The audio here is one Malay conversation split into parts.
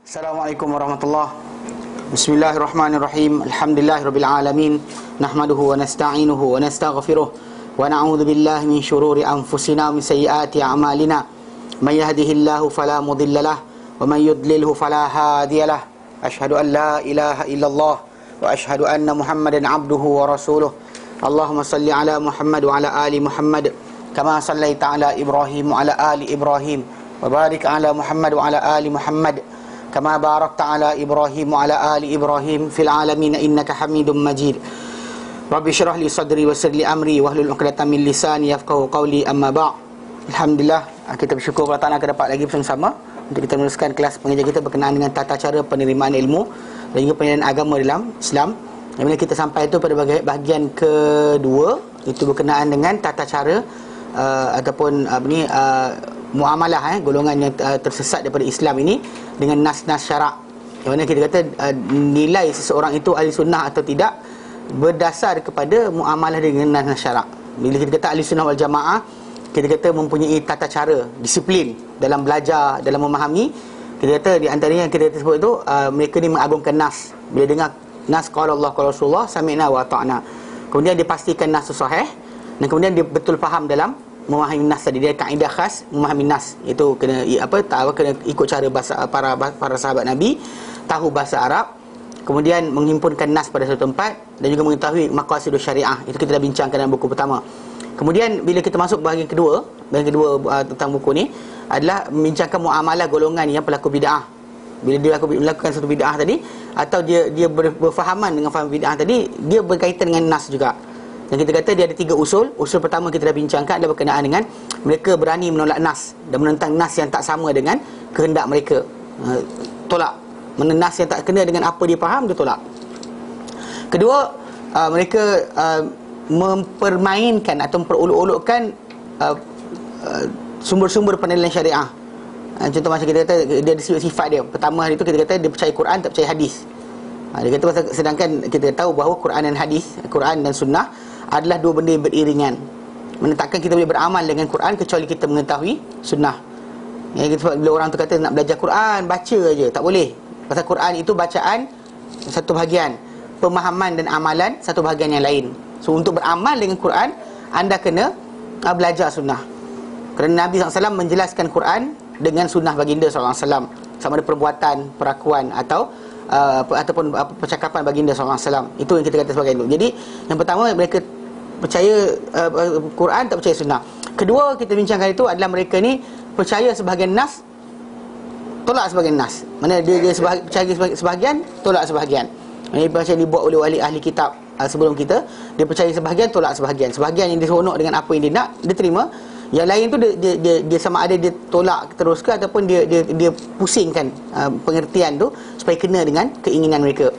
Assalamualaikum warahmatullahi. Bismillahirrahmanirrahim. Alhamdulillahirabbil alamin. Nahmaduhu wa nasta'inuhu wa nastaghfiruh wa na'udzu billahi min shururi anfusina wa min sayyiati a'malina. May yahdihillahu fala mudhillalah wa may yudlilhu fala hadiyalah. Asyhadu an la ilaha illallah wa asyhadu anna Muhammadan 'abduhu wa rasuluh. Allahumma salli ala Muhammad wa ala ali Muhammad kama sallaita ala Ibrahim wa ala ali Ibrahim wa barik ala Muhammad wa ala ali Muhammad kama barakta ala Ibrahim wa ala ali Ibrahim fil alamin innaka Hamidum Majid. Rabbi syrah li sadri wa yassir li amri wahlul 'uqdatam min lisani yafqahu qawli, amma ba'. Alhamdulillah, kita bersyukur kepada Allah kita dapat lagi bersama untuk kita meneruskan kelas pengajian kita berkenaan dengan tata cara penerimaan ilmu dan juga penilaian agama dalam Islam. Yang mana kita sampai itu pada bahagian kedua, itu berkenaan dengan tata cara ataupun muamalah golongan yang tersesat daripada Islam ini dengan nas-nas syarak. Yang mana kita kata nilai seseorang itu ahli sunnah atau tidak berdasar kepada muamalah dengan nas-nas syarak. Bila kita kata ahli sunnah wal jamaah, kita kata mempunyai tata cara, disiplin dalam belajar, dalam memahami. Kita kata di antaranya yang kita sebut itu mereka ni mengagungkan nas. Bila dengar nas qala Allah qala Rasulullah sami'na wa ata'na, kemudian dia pastikan nas itu sahih, dan kemudian dia betul faham dalam memahami nas tadi. Dia kaedah khas memahami nas, itu kena kena ikut cara bahasa para sahabat Nabi, tahu bahasa Arab, kemudian menghimpunkan nas pada satu tempat, dan juga mengetahui maqasidus syariah. Itu kita dah bincangkan dalam buku pertama. Kemudian bila kita masuk bahagian kedua tentang buku ni adalah membincangkan muamalah golongan yang pelaku bid'ah. Bila dia melakukan satu bid'ah tadi, atau dia berfahaman dengan faham bid'ah tadi, dia berkaitan dengan nas juga. Dan kita kata dia ada 3 usul. Usul pertama kita dah bincangkan adalah berkenaan dengan mereka berani menolak nas dan menentang nas yang tak sama dengan kehendak mereka. Tolak. Nas yang tak kena dengan apa dia faham, dia tolak. Kedua, mereka mempermainkan atau memperolok-olokkan sumber-sumber penilaian syariah. Contoh macam kita kata dia ada sifat dia. Pertama hari itu kita kata dia percaya Quran, tak percaya hadis. Dia kata sedangkan kita tahu bahawa Quran dan hadis, Quran dan sunnah adalah dua benda yang beriringan. Takkan kita boleh beramal dengan Quran kecuali kita mengetahui sunnah. Sebab bila orang tu kata nak belajar Quran, baca aja, tak boleh. Pasal Quran itu bacaan satu bahagian, pemahaman dan amalan satu bahagian yang lain. So untuk beramal dengan Quran, anda kena belajar sunnah. Kerana Nabi SAW menjelaskan Quran dengan sunnah baginda SAW, sama ada perbuatan, perakuan ataupun percakapan baginda SAW. Itu yang kita kata sebagai itu. Jadi yang pertama, mereka percaya Quran, tak percaya sunnah. Kedua kita bincangkan itu adalah mereka ni percaya sebahagian nas, tolak sebahagian nas. Mana dia percaya sebahagian, tolak sebahagian. Ini macam dibuat oleh wali ahli kitab sebelum kita. Dia percaya sebahagian, tolak sebahagian. Sebahagian yang diseronok dengan apa yang dia nak, dia terima. Yang lain tu dia sama ada dia tolak terus ke ataupun dia pusingkan pengertian tu supaya kena dengan keinginan mereka.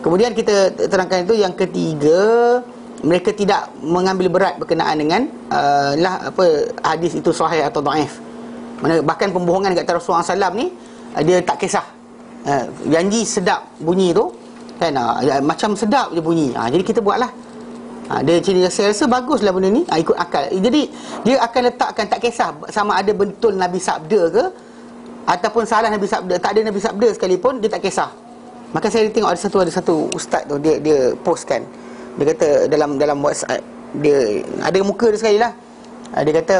Kemudian kita terangkan itu. Yang ketiga, mereka tidak mengambil berat berkenaan dengan hadis itu sahih atau dhaif. Bahkan pembohongan kat Rasulullah SAW ni dia tak kisah. Janji sedap bunyi tu kan, macam sedap je bunyi. Jadi kita buatlah. Dia rasa baguslah benda ni, ikut akal. Jadi dia akan letakkan, tak kisah sama ada betul Nabi sabda ke ataupun salah Nabi sabda, tak ada Nabi sabda sekalipun, dia tak kisah. Maka saya tengok ada satu ustaz tu, dia postkan. Dia kata dalam WhatsApp, dia ada muka dia sekali lah. Dia kata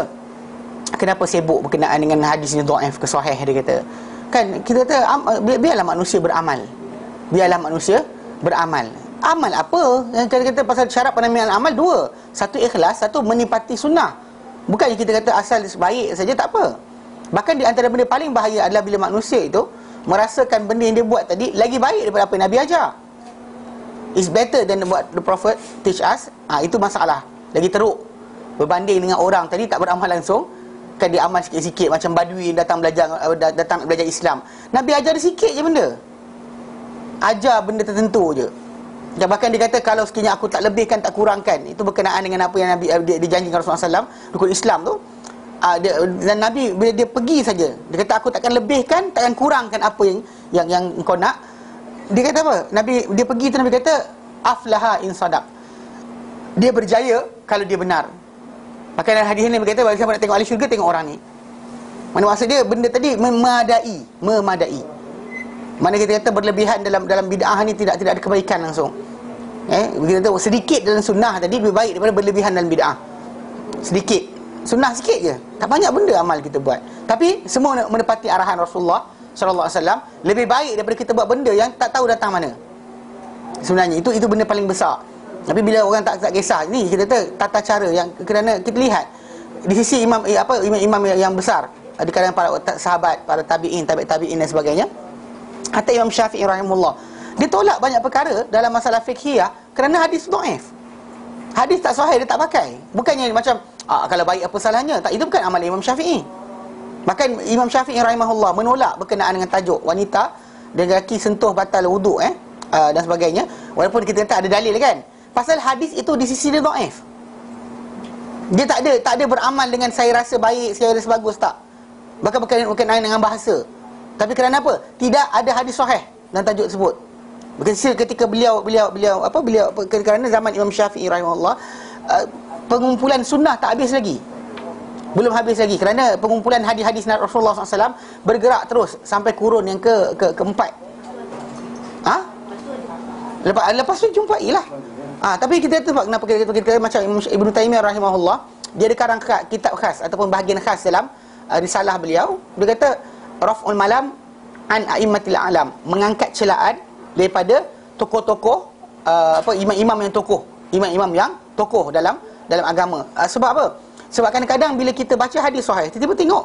kenapa sibuk berkenaan dengan hadis ni dhaif ke sahih. Dia kata kan kita kata biarlah manusia beramal. Biarlah manusia beramal. Amal apa? Yang kita kata pasal syarat penampilan amal dua. Satu ikhlas, satu menipati sunnah. Bukannya kita kata asal baik saja, tak apa. Bahkan di antara benda paling bahaya adalah bila manusia itu merasakan benda yang dia buat tadi lagi baik daripada apa yang Nabi ajar. It's better than what the Prophet teach us. Itu masalah. Lagi teruk berbanding dengan orang tadi tak beramal langsung. Kan dia amal sikit-sikit, macam badui yang datang belajar Islam. Nabi ajar dia sikit je benda. Ajar benda tertentu je. Dan bahkan dia kata kalau sekiranya aku tak lebihkan, tak kurangkan, itu berkenaan dengan apa yang Nabi dijanjikan Rasulullah SAW, rukun Islam tu. Dan Nabi bila dia pergi saja, dia kata aku takkan lebihkan, takkan kurangkan apa yang kau nak. Dia kata apa? Dia pergi tu, Nabi kata aflaha in sadaq. Dia berjaya kalau dia benar. Maka dalam hadis ni berkata, bagi siapa nak tengok ahli syurga, tengok orang ni. Mana maksud dia, benda tadi memadai. Mana kita kata berlebihan dalam bid'ah ni tidak ada kebaikan langsung. Kita tahu sedikit dalam sunnah tadi lebih baik daripada berlebihan dalam bid'ah. Sedikit, sunnah sikit je, tak banyak benda amal kita buat, tapi semua menepati arahan Rasulullah sallallahu alaihi wasallam. Lebih baik daripada kita buat benda yang tak tahu datang mana. Sebenarnya itu benda paling besar. Tapi bila orang tak kisah ni, kita kata tata cara yang kerana kita lihat di sisi imam yang besar di kalangan para sahabat, para tabi'in dan sebagainya. Hatta Imam Syafi'i rahimahullah, dia tolak banyak perkara dalam masalah fiqhiyah kerana hadis dhaif. Hadis tak sahih dia tak pakai. Bukannya macam kalau baik apa salahnya. Tak, itu bukan amal Imam Syafi'i. Bahkan Imam Syafi'i rahimahullah menolak berkenaan dengan tajuk wanita dan lelaki sentuh batal wuduk dan sebagainya, walaupun kita kata ada dalil kan. Pasal hadis itu di sisi dia dhaif. Dia tak ada beramal dengan saya rasa baik, saya rasa bagus, tak. Bahkan berkenaan dengan bahasa. Tapi kerana apa? Tidak ada hadis sahih dalam tajuk tersebut. Ketika beliau kerana zaman Imam Syafi'i rahimahullah, pengumpulan sunnah tak habis lagi. Belum habis lagi kerana pengumpulan hadis-hadis Rasulullah SAW bergerak terus sampai kurun yang keempat. Lepas tu jumpai lah. Tapi kita tahu kenapa kita macam Ibnu Taimiyah rahimahullah, dia ada karang kitab khas ataupun bahagian khas dalam risalah beliau. Dia kata Raf'ul Malam an a'immatil alam, mengangkat celaan daripada tokoh-tokoh imam-imam yang tokoh dalam agama. Sebab apa? Sebab kadang-kadang bila kita baca hadis sahih, tiba-tiba tengok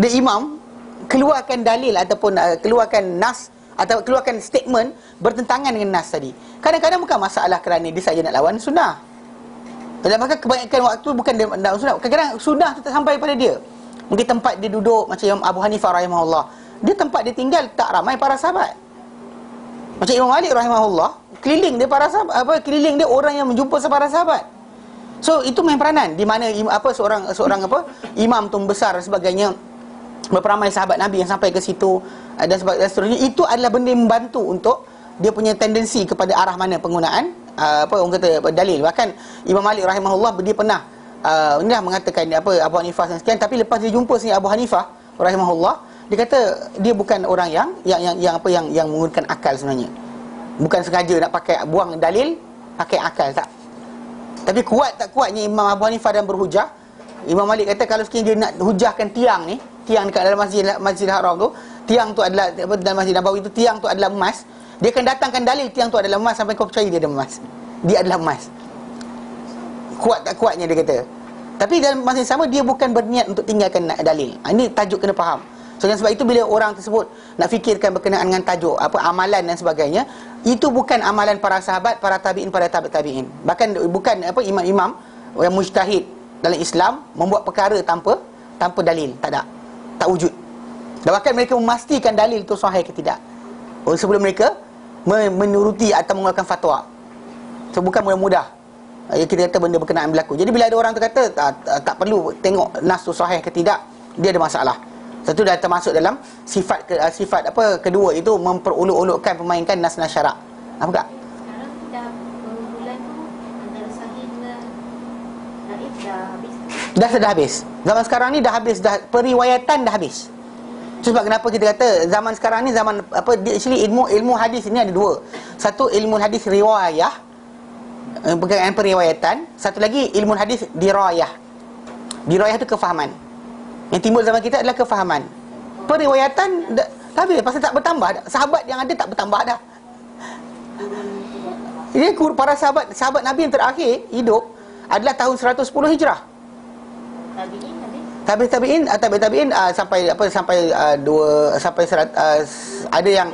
the imam keluarkan dalil ataupun keluarkan nas atau keluarkan statement bertentangan dengan nas tadi. Kadang-kadang bukan masalah kerana dia saja nak lawan sunnah. Maka kebanyakan waktu bukan dia nak sunnah. Kadang-kadang sunnah tu tak sampai pada dia. Mungkin tempat dia duduk macam Imam Abu Hanifah rahimahullah, dia tempat dia tinggal tak ramai para sahabat. Macam Imam Malik rahimahullah, keliling dia para sahabat, keliling dia orang yang menjumpa para sahabat. So itu main peranan di mana seorang imam tu besar dan sebagainya, berperamai sahabat Nabi yang sampai ke situ dan seterusnya. Itu adalah benda yang membantu untuk dia punya tendensi kepada arah mana penggunaan orang kata dalil. Bahkan Imam Malik rahimahullah, dia pernah inilah mengatakan Abu Hanifah dan sekian, tapi lepas dia jumpa Abu Hanifah rahimahullah, dia kata dia bukan orang yang menggunakan akal sebenarnya. Bukan sengaja nak pakai buang dalil, pakai akal, tak. Tapi kuat tak kuatnya Imam Abu Hanifah dan berhujah, Imam Malik kata kalau sekiranya dia nak hujahkan tiang dekat dalam Masjidil Haram tu, tiang tu adalah dalam Masjid Nabawi tu, tiang tu adalah emas, dia akan datangkan dalil tiang tu adalah emas sampai kau percaya dia adalah emas. Dia adalah emas. Kuat tak kuatnya dia kata. Tapi dalam masa yang sama dia bukan berniat untuk tinggalkan dalil. Ini tajuk kena faham. So sebab itu bila orang tersebut nak fikirkan berkenaan dengan tajuk amalan dan sebagainya, itu bukan amalan para sahabat, para tabi'in, para tabi'in. Bahkan bukan imam-imam yang mujtahid dalam Islam membuat perkara tanpa dalil, tak ada. Tak wujud. Dan bahkan mereka memastikan dalil itu sahih ke tidak sebelum mereka menuruti atau mengeluarkan fatwa. So bukan mudah-mudah kita kata benda berkenaan berlaku. Jadi bila ada orang tu kata tak perlu tengok nas tu sahih ke tidak, dia ada masalah. Satu dah termasuk dalam sifat kedua, itu memperolok-olokkan, pemainkan nas-nas syarak. Apa tak? Sekarang dah pengumpulan tu antara sahih dan dhaif dah habis. Dah habis. Zaman sekarang ni dah habis, periwayatan dah habis. So, sebab kenapa kita kata zaman sekarang ni zaman actually ilmu hadis ini ada dua. Satu ilmu hadis riwayah, berkaitan periwayatan. Satu lagi ilmu hadis dirayah. Dirayah tu kefahaman. Yang timbul zaman kita adalah kefahaman. Periwayatan dah habis, pasal tak bertambah dah. Sahabat yang ada tak bertambah dah. Ini para sahabat Nabi yang terakhir hidup adalah tahun 110 Hijrah. Tabi'in sampai ada yang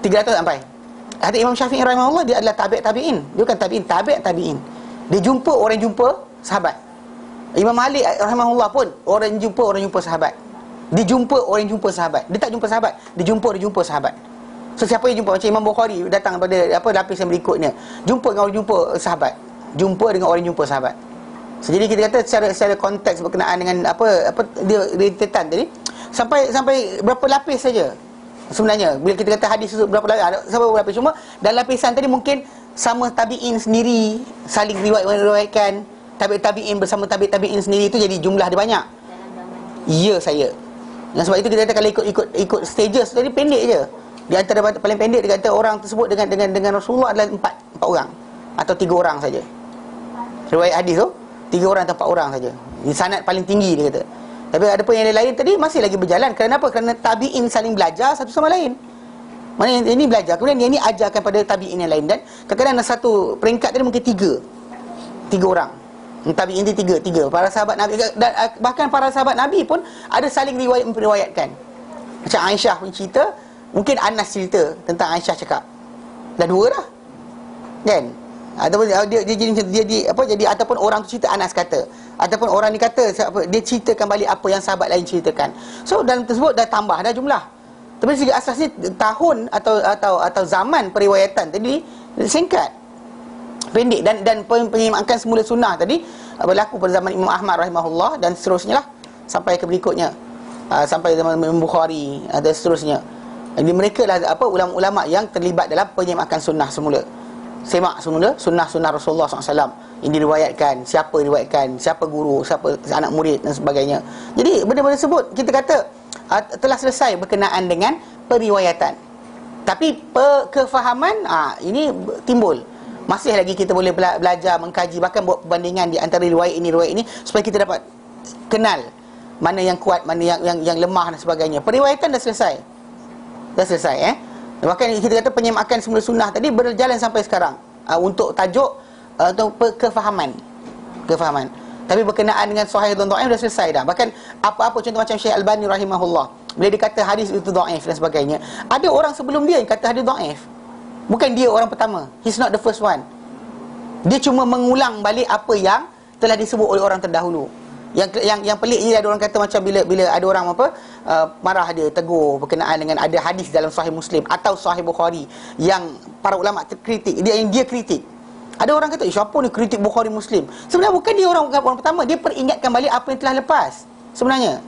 300 sampai. Ada Imam Syafi'i rahimahullah, dia adalah tabi'in. Dia bukan tabi'in. Dia jumpa orang jumpa sahabat. Imam Malik rahimahullah pun orang jumpa sahabat. Dia jumpa orang jumpa sahabat. Dia tak jumpa sahabat, dia jumpa sahabat. So siapa yang jumpa, macam Imam Bukhari datang pada lapis yang berikutnya, jumpa dengan orang jumpa sahabat. Jumpa dengan orang jumpa sahabat. So, jadi kita kata secara konteks berkenaan dengan dia rentetan tadi, sampai berapa lapis saja. Sebenarnya bila kita kata hadis itu berapa lapis, sampai berapa lapis. Cuma dalam lapisan tadi mungkin sama tabi'in sendiri saling riwayatkan, tabi'in bersama tabi'in sendiri, itu jadi jumlah dia banyak. Ya saya. Dan sebab itu kita kata kalau ikut stages tadi pendek je. Di antara paling pendek dia kata orang tersebut dengan Rasulullah adalah empat orang atau 3 orang saja. Riwayat hadis tu 3 orang atau 4 orang saja. Ini sanad paling tinggi dia kata. Tapi ada pun yang lain tadi masih lagi berjalan. Kenapa? Kerana tabi'in saling belajar satu sama lain. Mana yang ini belajar, kemudian yang ini ajarkan pada tabi'in yang lain. Dan kadang-kadang satu peringkat tadi mungkin 3 orang. Tabi'in itu 3 para sahabat Nabi, dan bahkan para sahabat Nabi pun ada saling meriwayatkan. Macam Aisyah pun cerita, mungkin Anas cerita tentang Aisyah cakap. Dah 2 dah. Kan? Ataupun dia jadi ataupun orang tu cerita Anas kata, ataupun orang ni kata dia ceritakan balik apa yang sahabat lain ceritakan. So dalam tersebut dah tambah dah jumlah. Tapi segi asas ni tahun atau zaman periwayatan tadi singkat, pendek, dan penyimakan semula sunnah tadi berlaku pada zaman Imam Ahmad rahimahullah dan seterusnya lah sampai ke berikutnya, sampai zaman Imam Bukhari dan seterusnya. Jadi mereka lah ulama-ulama yang terlibat dalam penyimakan sunnah semula. Semak semula sunnah-sunnah Rasulullah SAW. Ini diriwayatkan, siapa diriwayatkan, siapa guru, siapa anak murid dan sebagainya. Jadi benda-benda tersebut kita kata telah selesai berkenaan dengan periwayatan. Tapi kefahaman ini timbul. Masih lagi kita boleh belajar, mengkaji, bahkan buat perbandingan di antara riwayat ini supaya kita dapat kenal mana yang kuat, mana yang lemah dan sebagainya. Periwayatan dah selesai. Bahkan kita kata penyemakan semula sunnah tadi berjalan sampai sekarang untuk tajuk atau kefahaman. Tapi berkenaan dengan sahih dan dhaif dah selesai dah. Bahkan apa-apa contoh macam Syekh Albani rahimahullah, bila dia kata hadis itu dhaif dan sebagainya, ada orang sebelum dia yang kata hadis dhaif. Bukan dia orang pertama. He's not the first one. Dia cuma mengulang balik apa yang telah disebut oleh orang terdahulu. Yang pelik ni ada orang kata macam bila ada orang marah dia, tegur berkenaan dengan ada hadis dalam Sahih Muslim atau Sahih Bukhari yang para ulama kritik, dia kritik. Ada orang kata, siapa ni kritik Bukhari Muslim? Sebenarnya bukan dia orang pertama, dia peringatkan balik apa yang telah lepas. Sebenarnya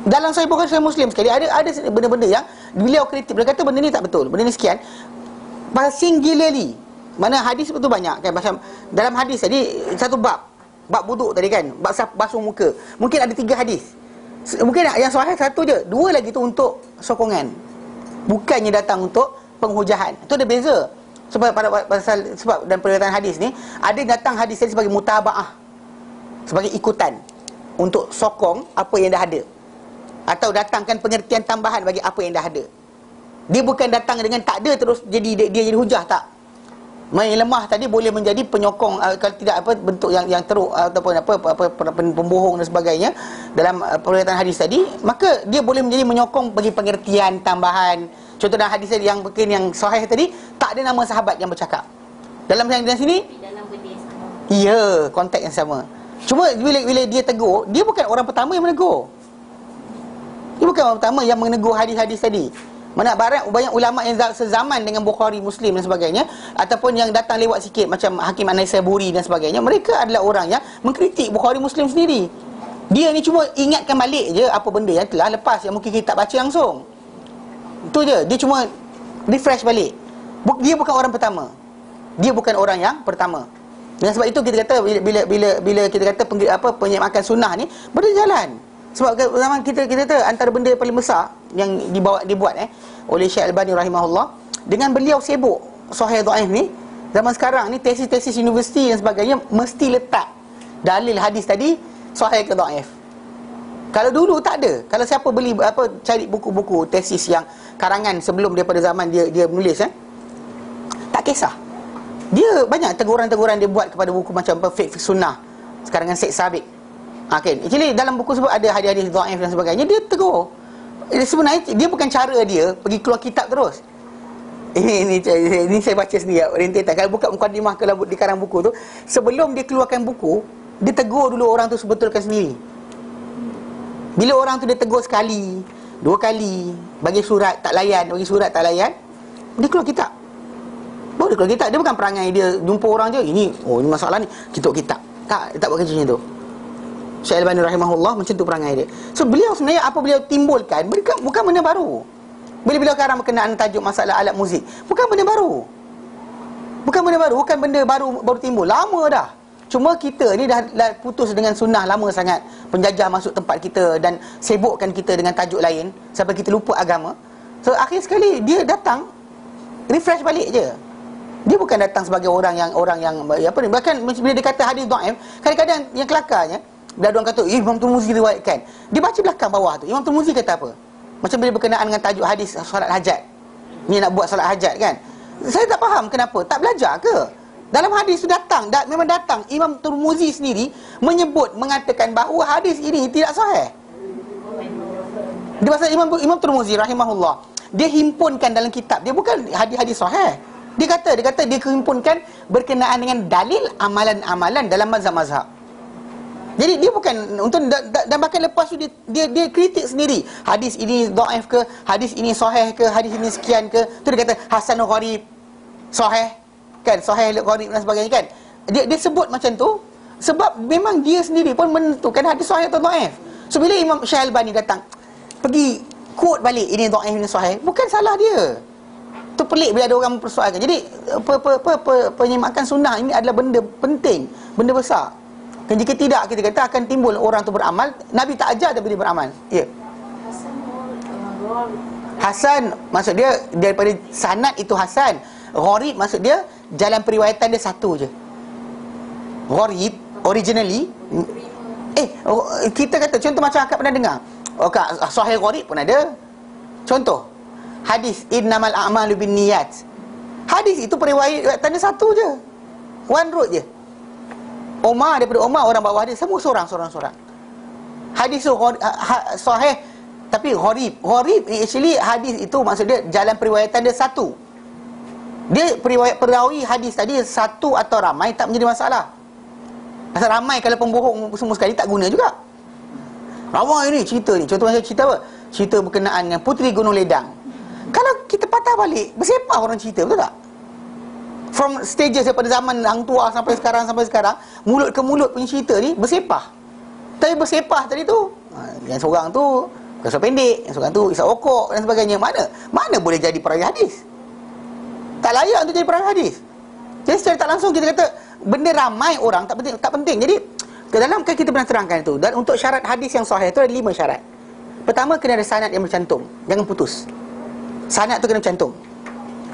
dalam Sahih Bukhari, Sahih Muslim sekali ada benda-benda yang beliau kritik. Beliau kata benda ni tak betul, benda ni sekian. Singularly, mana hadis betul banyak kan. Macam dalam hadis tadi satu bab wuduk tadi kan, bab basuh muka, mungkin ada 3 hadis. Mungkin yang sahih 1 je, 2 lagi tu untuk sokongan, bukannya datang untuk penghujahan. Itu ada beza. Sebab dan periwayatan hadis ni ada datang hadis tadi sebagai mutabaah, sebagai ikutan untuk sokong apa yang dah ada, atau datangkan pengertian tambahan bagi apa yang dah ada. Dia bukan datang dengan tak ada terus dia jadi hujah, tak. Yang lemah tadi boleh menjadi penyokong, kalau tidak bentuk yang teruk ataupun pembohong dan sebagainya dalam periwayatan hadis tadi, maka dia boleh menjadi menyokong bagi pengertian tambahan. Contoh dalam hadis tadi yang mungkin yang sahih tadi tak ada nama sahabat yang bercakap. Dalam sini dalam benda yang sama. Ya, konteks yang sama. Cuma bila dia tegur, dia bukan orang pertama yang menegur. Dia bukan orang pertama yang menegur hadis-hadis tadi. Mana banyak ulama yang sezaman dengan Bukhari, Muslim dan sebagainya, ataupun yang datang lewat sikit macam Hakim An-Naisaburi dan sebagainya, mereka adalah orang yang mengkritik Bukhari, Muslim sendiri. Dia ni cuma ingatkan balik je apa benda yang telah lepas, yang mungkin kita tak baca langsung. Itu je, dia cuma refresh balik. Dia bukan orang pertama. Dia bukan orang yang pertama. Dan sebab itu kita kata bila kita kata penyemakan sunnah ni berjalan. Sebab zaman kita kata antara benda yang paling besar yang dibuat oleh Syekh Albani rahimahullah, dengan beliau sibuk sahih dhaif ni, zaman sekarang ni tesis-tesis universiti dan sebagainya mesti letak dalil hadis tadi sahih ke dhaif. Kalau dulu tak ada. Kalau siapa beli cari buku-buku tesis yang karangan sebelum daripada zaman dia menulis tak kisah. Dia banyak teguran-teguran dia buat kepada buku macam fiqh sunnah sekarang dengan Syekh Sabiq. Okay. Actually dalam buku sebut ada hadis-hadis dhaif dan sebagainya, dia tegur. Sebenarnya dia bukan cara dia pergi keluar kitab terus. Ini saya baca sendiri orientation. Kalau buka mukadimah kalau di karang buku tu, sebelum dia keluarkan buku, dia tegur dulu orang tu sebetulkan sendiri. Bila orang tu dia tegur sekali, 2 kali, bagi surat tak layan, dia keluar kitab. Baru dia keluar kitab. Dia bukan perangai dia jumpa orang je, ini masalah ni, kita kitab. Tak buat kerja macam tu. Syekh Albani rahimahullah macam tu perangai dia. So beliau sebenarnya apa beliau timbulkan bukan benda baru. Bila beliau sekarang berkenaan tajuk masalah alat muzik, bukan benda baru. Bukan benda baru timbul, lama dah. Cuma kita ni dah putus dengan sunnah lama sangat. Penjajah masuk tempat kita dan sibukkan kita dengan tajuk lain sampai kita lupa agama. So akhir sekali dia datang refresh balik je. Dia bukan datang sebagai orang yang apa ni, bahkan bila dia kata hadis dhaif, kadang-kadang yang kelakarnya bila orang kata Imam Tirmizi riwayatkan, dia baca belakang bawah tu Imam Tirmizi kata apa. Macam bila berkenaan dengan tajuk hadis solat hajat, ni nak buat solat hajat kan, saya tak faham kenapa tak belajar ke. Dalam hadis tu memang datang Imam Tirmizi sendiri mengatakan bahawa hadis ini tidak sahih. Dia pasal Imam Tirmizi rahimahullah, dia himpunkan dalam kitab dia bukan hadis-hadis sahih. Dia kata dia himpunkan berkenaan dengan dalil amalan-amalan dalam mazhab-mazhab. Jadi dia bukan untuk dan bahkan lepas tu dia kritik sendiri. Hadis ini dhaif ke, hadis ini sahih ke, hadis ini sekian ke. Tu dia kata hasan gharib, sahih kan, sahih gharib dan sebagainya kan. Dia sebut macam tu sebab memang dia sendiri pun menentukan hadis sahih atau dhaif. So bila Imam Syalbani datang pergi quote balik ini dhaif ini sahih, bukan salah dia. Tu pelik bila ada orang mempersoalkan. Jadi penyimakan sunnah ini adalah benda penting, benda besar. Dan jika tidak, kita kata akan timbul orang tu beramal. Nabi tak ajar tapi dia beramal. Ya. Hasan maksud dia daripada sanad itu hasan. Gharib maksud dia jalan periwayatan dia satu je. Gharib originally kita kata contoh macam akak pernah dengar. Sahih gharib pun ada. Contoh hadis innamal a'malu binniyat. Hadis itu periwayatan dia satu je. One road je. Daripada Umar orang bawa hadis semua seorang. Hadis tu sahih tapi gharib. Gharib actually hadis itu maksud dia jalan periwayatan dia satu. Dia perawi hadis tadi satu atau ramai tak menjadi masalah. Pasal ramai kalau pembohong semua sekali tak guna juga. Ramai ni cerita ni. Contoh macam cerita apa? Cerita berkenaan dengan Puteri Gunung Ledang. Kalau kita patah balik, bersepah orang cerita, betul tak? From stages daripada zaman Hang Tuah sampai sekarang, mulut ke mulut punya cerita ni bersepah. Tapi bersepah tadi tu, yang seorang tu kisah pendek, yang seorang tu kisah okok dan sebagainya. Mana boleh jadi perawi hadis? Tak layak untuk jadi perawi hadis. Jadi secara tak langsung kita kata benda ramai orang tak penting. Jadi ke dalam kan kita pernah terangkan itu. Dan untuk syarat hadis yang sahih itu ada 5 syarat. Pertama, kena ada sanad yang bercantum, jangan putus. Sanad tu kena bercantum.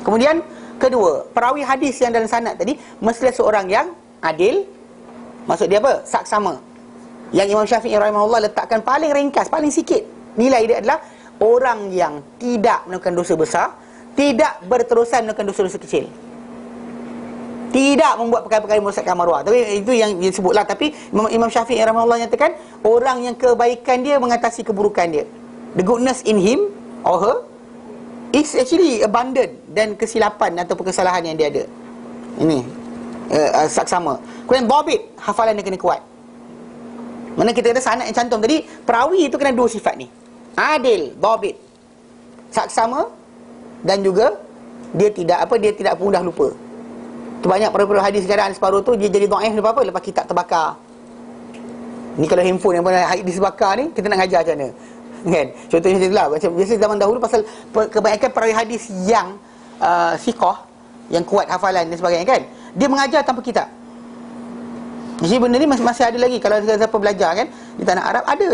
Kemudian kedua, perawi hadis yang dalam sanad tadi mestilah seorang yang adil. Maksud dia apa? Saksama. Yang Imam Syafi'i rahimahullah letakkan paling ringkas, paling sikit nilai dia adalah orang yang tidak melakukan dosa besar, tidak berterusan melakukan dosa-dosa kecil, tidak membuat perkara-perkara merosakkan maruah. Tapi itu yang disebutlah. Tapi Imam Syafi'i rahimahullah nyatakan orang yang kebaikan dia mengatasi keburukan dia. The goodness in him or her is actually abundant, dan kesilapan atau kesalahan yang dia ada ini saksama. Kemudian dhabit, hafalan dia kena kuat. Mana kita kata sanad yang cantum tadi, perawi itu kena 2 sifat ni. Adil, dhabit, saksama, dan juga dia tidak mudah lupa. Tu banyak perawi hadis sekarang separuh tu dia jadi dhaif lepas apa? Lepas kitab terbakar. Ni kalau handphone yang hadis terbakar ni, kita nak ngajar macam mana? Kan? Contohnya macam itulah. Macam biasa zaman dahulu pasal kebanyakan perawi hadis yang siqah, yang kuat hafalan dan sebagainya kan, dia mengajar tanpa kitab. Jadi benda ni masih ada lagi. Kalau siapa belajar kan di tanah Arab, ada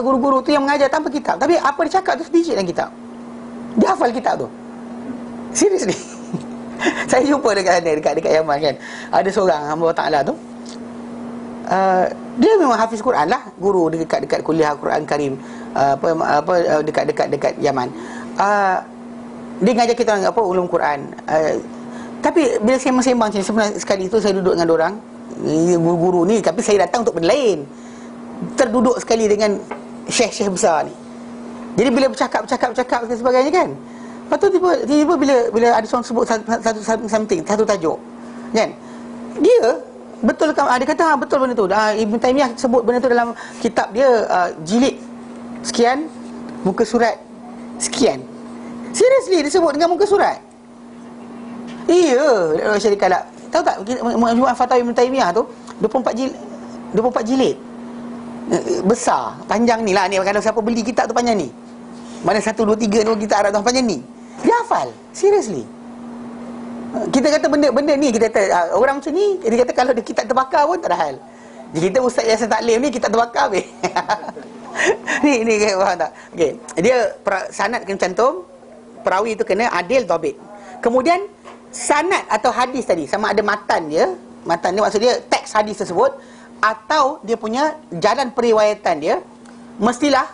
guru-guru tu yang mengajar tanpa kitab. Tapi apa dia cakap tu sedikit dalam kitab. Dia hafal kitab tu. Seriously. Saya jumpa dekat Yaman kan, ada seorang hamba Ta'ala tu, dia memang hafiz Quran lah, guru dekat kuliah Quran Karim dekat Yaman. Dia ngajar kita orang ulum Quran. Tapi bila saya sembang macam ni, sekali tu saya duduk dengan orang guru-guru ni, tapi saya datang untuk benda lain. Terduduk sekali dengan syekh-syekh besar ni. Jadi bila bercakap dan sebagainya kan, lepas tu tiba-tiba bila ada seorang sebut satu tajuk kan, dia betul kan, dia kata betul benda tu. Ibn Taymiyah sebut benda tu dalam kitab dia, jilid sekian, muka surat sekian. Seriously dia sebut dengan muka surat. Iya, Syarif Kalak. Tahu tak Majmu'ah Fatawa Ibn Taymiyah tu 24 jilid. Besar, panjang ni lah ni. Kalau siapa beli kitab tu panjang ni. Mana 1, 2, 3 tu kita Arab tu panjang ni. Dia hafal. Seriously. Kita kata benda-benda ni, kita kata orang macam ni, dia kata kalau dia kitab terbakar pun tak ada hal. Jadi kita Ustaz Yasin Taklim ni kitab terbakar habis. ni faham tak? Okey, dia sanad kena cantum, perawi tu kena adil dhabit. Kemudian sanad atau hadis tadi, sama ada matan dia maksud dia teks hadis tersebut, atau dia punya jalan periwayatan dia mestilah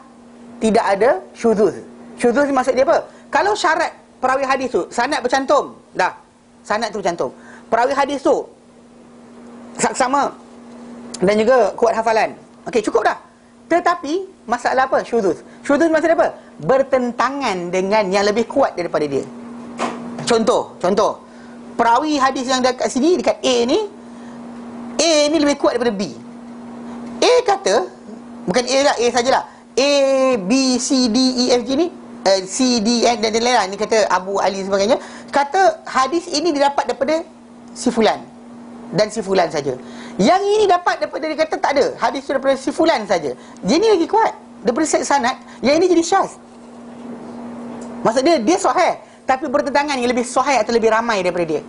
tidak ada syuzuz. Syuzuz ni maksud dia apa? Kalau syarat perawi hadis tu sanad bercantum, dah sanad tu bercantum, perawi hadis tu sama dan juga kuat hafalan, okey, cukup dah. Tetapi masalah apa? Syuzuz. Syuzuz maksud apa? Bertentangan dengan yang lebih kuat daripada dia. Contoh perawi hadis yang dekat sini, dekat A ni lebih kuat daripada B. A kata, bukan A lah, A sajalah, A, B, C, D, E, F, G ni, C, D, N dan lain-lain lah. Ni kata Abu Ali sebagainya, kata hadis ini didapat daripada si fulan dan si fulan saja. Yang ini dapat daripada, dia kata tak ada, hadis itu daripada si fulan saja. Dia ni lagi kuat daripada sanad, yang ini jadi syaz. Maksud dia sahih, tapi bertentangan yang lebih sahih atau lebih ramai daripada dia.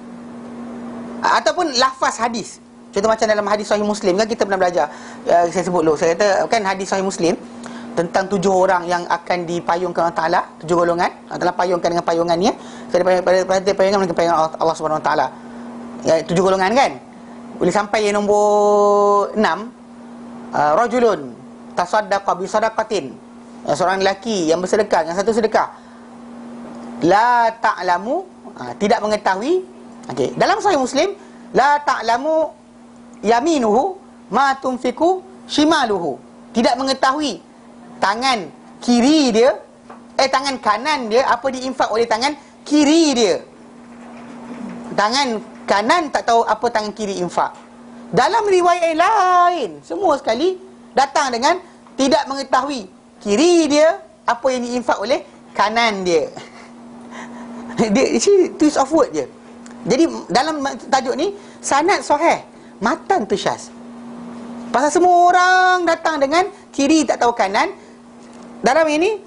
Ataupun lafaz hadis. Contoh macam dalam hadis Sahih Muslim kan, kita pernah belajar, saya sebut dulu, saya kata kan hadis Sahih Muslim tentang 7 orang yang akan dipayungkan Allah Ta'ala, 7 golongan, Allah Ta'ala payungkan dengan payungannya. Saya pada payungan dengan payungan Allah Subhanahu Wa Ta'ala, 7 golongan kan. Boleh sampai yang nombor 6, rajulun tasaddaqa bi sadaqatin, seorang lelaki yang bersedekah, yang satu sedekah, la ta'lamu, tidak mengetahui. Okey, dalam Sahih Muslim, la ta'lamu yaminuhu ma tunfiku shimaluhu, tidak mengetahui tangan kiri dia, tangan kanan dia apa diinfak oleh tangan kiri dia. Tangan kanan tak tahu apa tangan kiri infak. Dalam riwayat lain semua sekali datang dengan tidak mengetahui kiri dia apa yang diinfak oleh kanan dia. Dia twist of word je. Jadi dalam tajuk ni sanad sahih, matan tu syaz. Pasal semua orang datang dengan kiri tak tahu kanan, dalam ini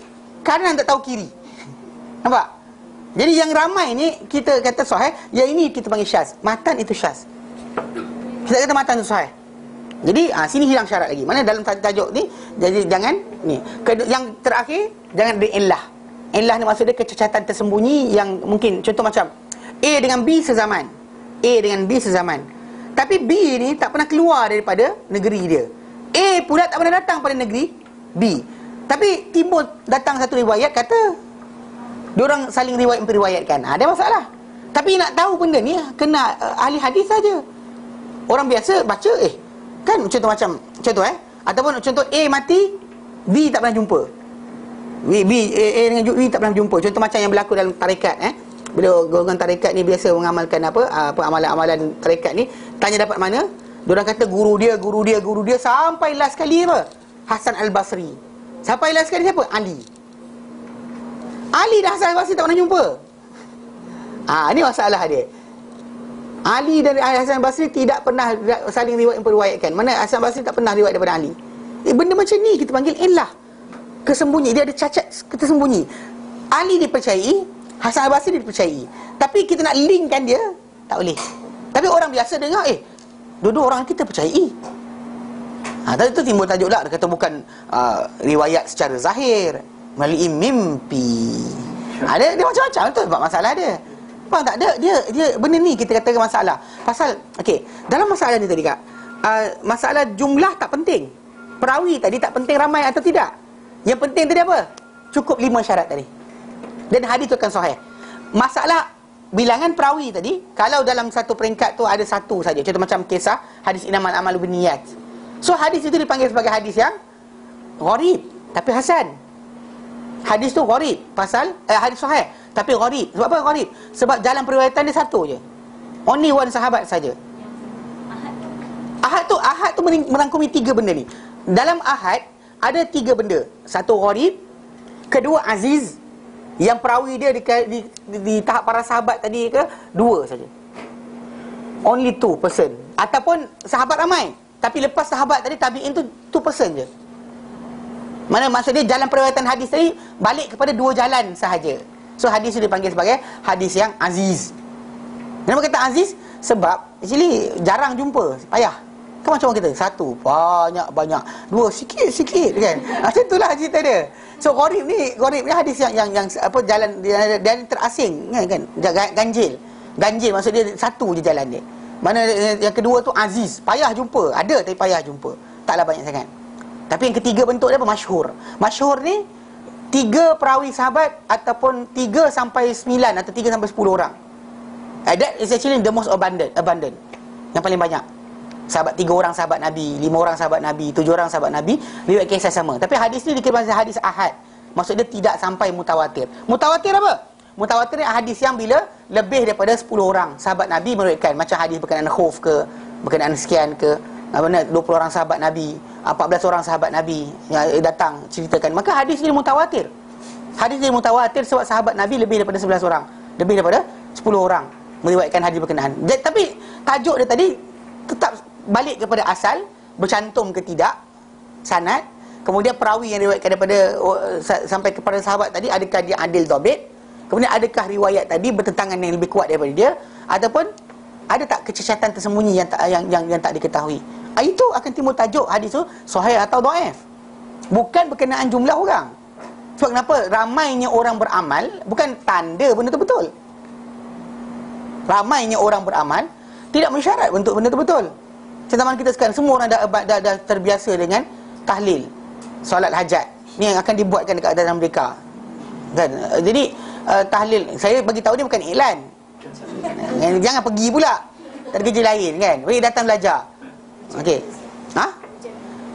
kanan tak tahu kiri. Nampak? Jadi yang ramai ni kita kata sahih, yang ini kita panggil syaz. Matan itu syaz. Kita kata matan tu sahih. Jadi sini hilang syarat lagi. Mana dalam tajuk ni, jadi jangan ni. Yang terakhir, jangan ada illah. Illah ni maksud dia kecacatan tersembunyi yang mungkin, contoh macam A dengan B sezaman, A dengan B sezaman, tapi B ni tak pernah keluar daripada negeri dia. A pula tak pernah datang pada negeri B. Tapi timbul datang satu riwayat kata diorang saling memperiwayatkan. Ada masalah. Tapi nak tahu benda ni kena ahli hadis saja. Orang biasa baca kan contoh macam ataupun contoh A mati, B tak pernah jumpa. A dengan B tak pernah jumpa. Contoh macam yang berlaku dalam tarekat bila golongan tarekat ni biasa mengamalkan apa amalan-amalan tarekat ni, tanya dapat mana, diorang kata guru dia sampai last kali apa? Hasan Al-Basri. Sampai last kali siapa? Ali dan Hasan Al-Basri tak pernah jumpa. Ini masalah dia. Ali dan Hasan Al-Basri tidak pernah saling memperiwayatkan. Mana Hasan Al-Basri tak pernah riwayat daripada Ali. Benda macam ni kita panggil illah. Kesembunyi, dia ada cacat tersembunyi. Ali dipercayai, Hasan Al-Basri dipercayai, tapi kita nak linkkan dia tak boleh. Tapi orang biasa dengar dua-dua orang kita percayai. Tadi tu timbul tajuk lah, dia kata bukan riwayat secara zahir, melalui mimpi. Dia macam-macam tu sebab masalah dia. Faham tak? Dia benda ni kita katakan masalah. Pasal dalam masalah ni tadi Kak, masalah jumlah tak penting. Perawi tadi tak penting ramai atau tidak. Yang penting tadi apa? Cukup 5 syarat tadi, dan hadis tu akan sahih. Masalah bilangan perawi tadi, kalau dalam satu peringkat tu ada satu saja, contoh macam kisah hadis inamal amalu binniyat, so hadis itu dipanggil sebagai hadis yang gharib tapi hasan. Hadis tu gharib pasal hadis sahih tapi gharib. Sebab apa gharib? Sebab jalan periwayatan dia satu je, only one sahabat saja. Ahad tu merangkumi 3 benda ni. Dalam ahad ada 3 benda. Satu gharib, kedua aziz, yang perawi dia di tahap para sahabat tadi ke 2 saja, only 2 person. Ataupun sahabat ramai, tapi lepas sahabat tadi tabi'in tu 2 person je. Mana maksudnya jalan periwayatan hadis tadi balik kepada 2 jalan sahaja. So hadis itu dipanggil sebagai hadis yang aziz. Kenapa kata aziz? Sebab actually jarang jumpa, payah. Kan macam orang kita, satu, banyak, dua, sikit kan. Macam itulah cerita dia. So gharib ni hadis yang apa, jalan dia terasing kan. Ganjil maksud dia satu je jalan dia. Mana yang kedua tu aziz, payah jumpa. Ada tapi payah jumpa. Taklah banyak sangat. Tapi yang ketiga bentuk dia apa? Masyhur. Masyhur ni 3 perawi sahabat ataupun 3 sampai 9 atau 3 sampai 10 orang. That is actually the most abundant. Yang paling banyak. 3 orang sahabat Nabi, 5 orang sahabat Nabi, 7 orang sahabat Nabi riwayat kisah sama. Tapi hadis ni dikira hadis ahad. Maksud dia tidak sampai mutawatir. Mutawatir apa? Mutawatir ni hadis yang bila lebih daripada 10 orang sahabat Nabi meriwayatkan, macam hadis berkenaan khuf ke, berkenaan sekian ke, 20 orang sahabat Nabi, 14 orang sahabat Nabi yang datang ceritakan. Maka hadis ni mutawatir. Hadis ni mutawatir sebab sahabat Nabi lebih daripada 11 orang, lebih daripada 10 orang meriwayatkan hadis berkenaan. Tapi tajuk dia tadi tetap balik kepada asal, bercantum ke tidak sanad, kemudian perawi yang diriwayatkan daripada sampai kepada sahabat tadi, adakah dia adil dhabit, kemudian adakah riwayat tadi bertentangan yang lebih kuat daripada dia, ataupun ada tak kecacatan tersembunyi yang tak diketahui. Itu akan timbul tajuk hadis tu sahih atau dhaif. Bukan berkenaan jumlah orang. Sebab kenapa ramainya orang beramal bukan tanda benda tu betul. Ramainya orang beramal tidak mensyarat untuk benda tu betul. Zaman kita sekarang semua orang dah terbiasa dengan tahlil, solat hajat. Ni yang akan dibuatkan dekat dalam mereka. Kan? Jadi tahlil, saya bagi tahu dia bukan iklan. Jangan pergi pula. Tak ada kerja lain kan. Bagi datang belajar. Okey.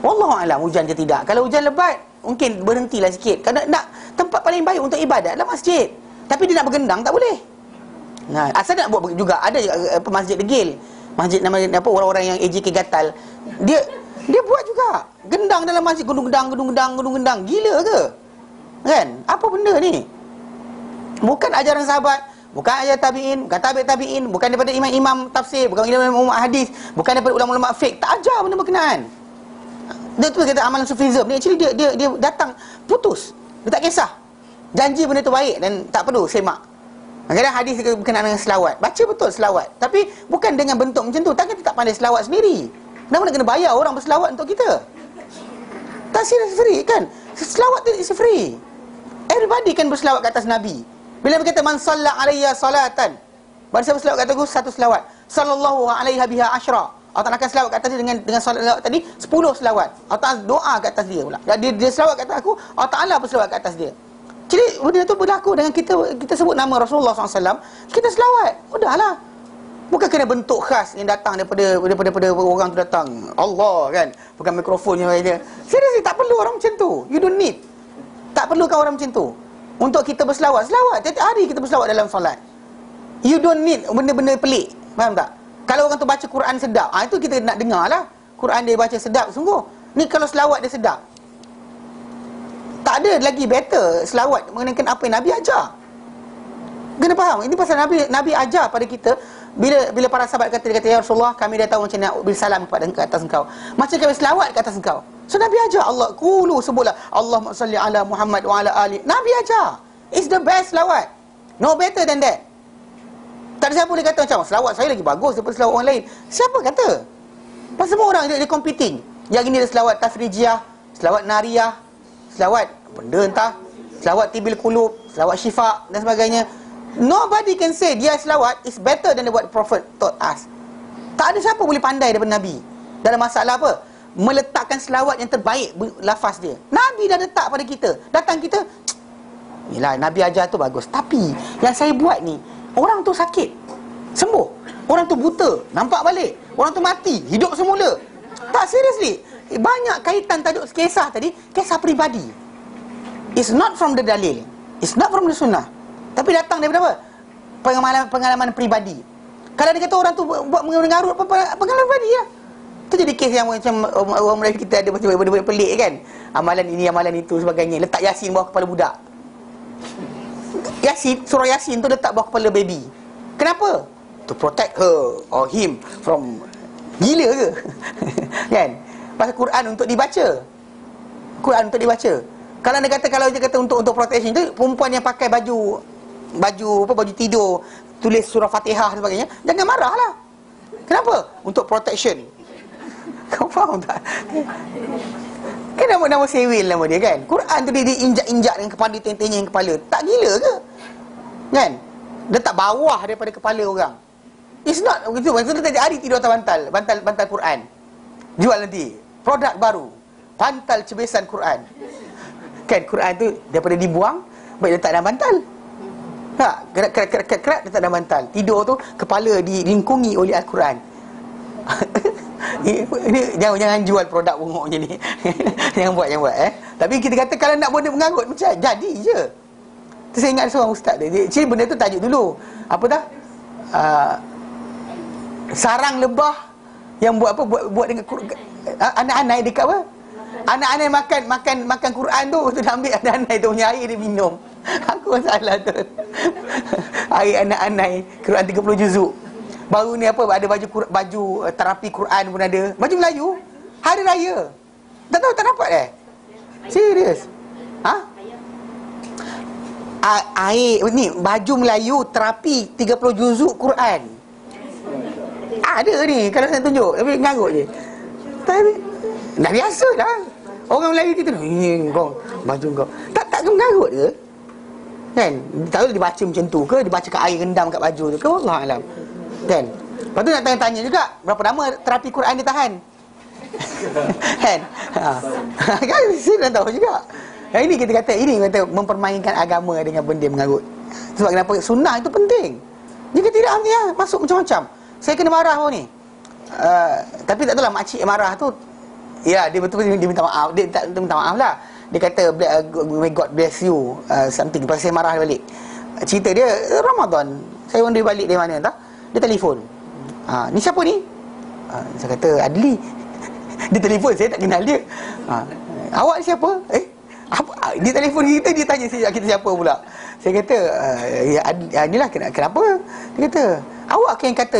Wallahu a'lam hujan ke tidak. Kalau hujan lebat, mungkin berhentilah sikit. Kalau nak tempat paling baik untuk ibadat adalah masjid. Tapi dia nak bergendang tak boleh. Nah, asal nak buat juga ada masjid degil. Masjid nama apa, orang-orang yang AJK gatal. Dia buat juga. Gendang dalam masjid, gedung-gedang. Gila ke? Kan? Apa benda ni? Bukan ajaran sahabat, bukan ajaran tabi'in, bukan tabi'in, bukan daripada imam-imam tafsir, bukan imam-imam hadis, bukan daripada ulama-ulama fiqh. Tak ajar benda berkenaan. Dia tu kata amalan sufism ni actually dia datang putus. Dia tak kisah. Janji benda tu baik dan tak perlu semak. Kadang-kadang hadis berkenaan dengan selawat. Baca betul selawat, tapi bukan dengan bentuk macam tu. Takkan kita tak pandai selawat sendiri. Kenapa nak kena bayar orang berselawat untuk kita? Tak serius free kan? Selawat tu is free. Everybody kan berselawat ke atas Nabi. Bila berkata man salla alayya salatan, barang siapa selawat kat aku satu selawat, sallallahu alaihi biha asyra, Allah Ta'ala akan selawat kat atas dia dengan selawat tadi 10 selawat. Allah Ta'ala doa kat atas dia pula. Dia selawat kat atas aku, Allah Ta'ala pun selawat kat atas dia. Jadi benda tu berlaku dengan kita sebut nama Rasulullah SAW, kita selawat. Udahlah. Bukan kena bentuk khas yang datang daripada orang tu datang. Allah kan, pegang mikrofon yang lainnya. Seriously, tak perlu orang macam tu. You don't need. Tak perlukan orang macam tu. Untuk kita berselawat, tiap-tiap hari kita berselawat dalam solat. You don't need benda-benda pelik. Faham tak? Kalau orang tu baca Quran sedap, itu kita nak dengar lah. Quran dia baca sedap sungguh. Ni kalau selawat dia sedap, tak ada lagi better selawat mengenai apa yang Nabi ajar. Kena faham, ini pasal Nabi ajar pada kita. Bila para sahabat kata ya Rasulullah, kami dah tahu macam nak bersalam ke atas engkau, macam kami selawat ke atas engkau. So Nabi ajar, Allah qulu sebutlah Allahumma salli ala Muhammad wa ala ali. Nabi ajar. It's the best selawat. No better than that. Tak ada siapa boleh kata macam selawat saya lagi bagus daripada selawat orang lain. Siapa kata? Pasal semua orang dia competing. Yang ini ada selawat tafrijiyah, selawat nariyah, selawat benda entah, selawat tibil qulub, selawat syifa dan sebagainya. Nobody can say dia selawat is better than what Prophet taught us. Tak ada siapa boleh pandai daripada Nabi dalam masalah apa? Meletakkan selawat yang terbaik lafaz dia. Nabi dah letak pada kita. Datang kita, yelah Nabi ajar tu bagus, tapi yang saya buat ni, orang tu sakit, sembuh. Orang tu buta, nampak balik. Orang tu mati, hidup semula. Tak, seriously. Banyak kaitan tajuk kisah tadi, kisah peribadi. It's not from the dalil, it's not from the sunnah, tapi datang daripada apa? Pengalaman peribadi. Kalau dia kata orang tu buat mengarut, pengalaman peribadi lah. Itu jadi kes yang macam orang Melayu kita ada macam benda-benda pelik kan. Amalan ini, amalan itu sebagainya. Letak Yasin bawah kepala budak. Yasin, surah Yasin tu letak bawah kepala baby. Kenapa? To protect her or him from... Gila ke? Kan? Pasal Quran untuk dibaca. Quran untuk dibaca. Kalau dia kata untuk protection tu, perempuan yang pakai baju tidur tulis surah Fatihah dan sebagainya, jangan marahlah. Kenapa? Untuk protection. Kau faham tak? Kan nama sewil nama dia kan. Quran tu dia injak-injak dengan kepala, teng-tengnya kepala. Tak gila ke? Kan? Dia tak bawah daripada kepala orang. It's not begitu. Maksudnya tiap hari tidur atas bantal Quran. Jual nanti produk baru, bantal cebisan Quran. Kan Quran tu daripada dibuang, baik letak dalam bantal. Tak, kerak letak dalam bantal. Tidur tu kepala dilingkungi oleh Al-Quran. Ini jangan jual produk bongok macam ni. Jangan buat Tapi kita kata kalau nak benda mengarut macam jadi je. Tu saya ingat seorang ustaz dia. Ciri benda tu tajuk dulu. Apa dah? Sarang lebah yang buat apa? Buat dengan anak-anak dekat apa? Anak-anak makan Quran tu dia ambil anak-anak tu punya air dia minum. Aku salah tu. Air anak-anak Quran 30 juzuk. Baru ni apa, ada baju terapi Quran pun ada. Baju Melayu hari raya. Tak tahu, tak dapat serius. Air ni baju Melayu terapi 30 juzuk Quran. Ada ni kalau saya tunjuk, tapi ngarut je. Tapi dah biasa dah. Orang Melayu kita ni kau baju kau. Tak mengarut ke? Kan? Tahu dia baca macam tu ke? Dia baca kat air rendam kat baju tu ke? Wallah alam. Kan? Lepas tu nak tanya juga, berapa lama terapi Quran dia tahan? Kan? Kan saya dah tahu juga. Ini kita kata mempermainkan agama dengan benda mengarut. Sebab kenapa? Sunnah itu penting. Jika tidak masuk macam-macam. Saya kena marah pun ni. Tapi tak tahulah makcik marah tu. Ya, dia betul-betul dia minta maaf. Dia tak minta maaf lah. Dia kata may God bless you something. Lepas saya marah balik. Cerita dia Ramadan. Saya wonder balik dari mana tak? Dia telefon. Ni siapa ni? Saya kata Adli. Dia telefon, saya tak kenal dia. Awak ni siapa? Apa? Dia telefon kita, dia tanya kita siapa pula. Saya kata inilah kenapa? Dia kata awak kan yang kata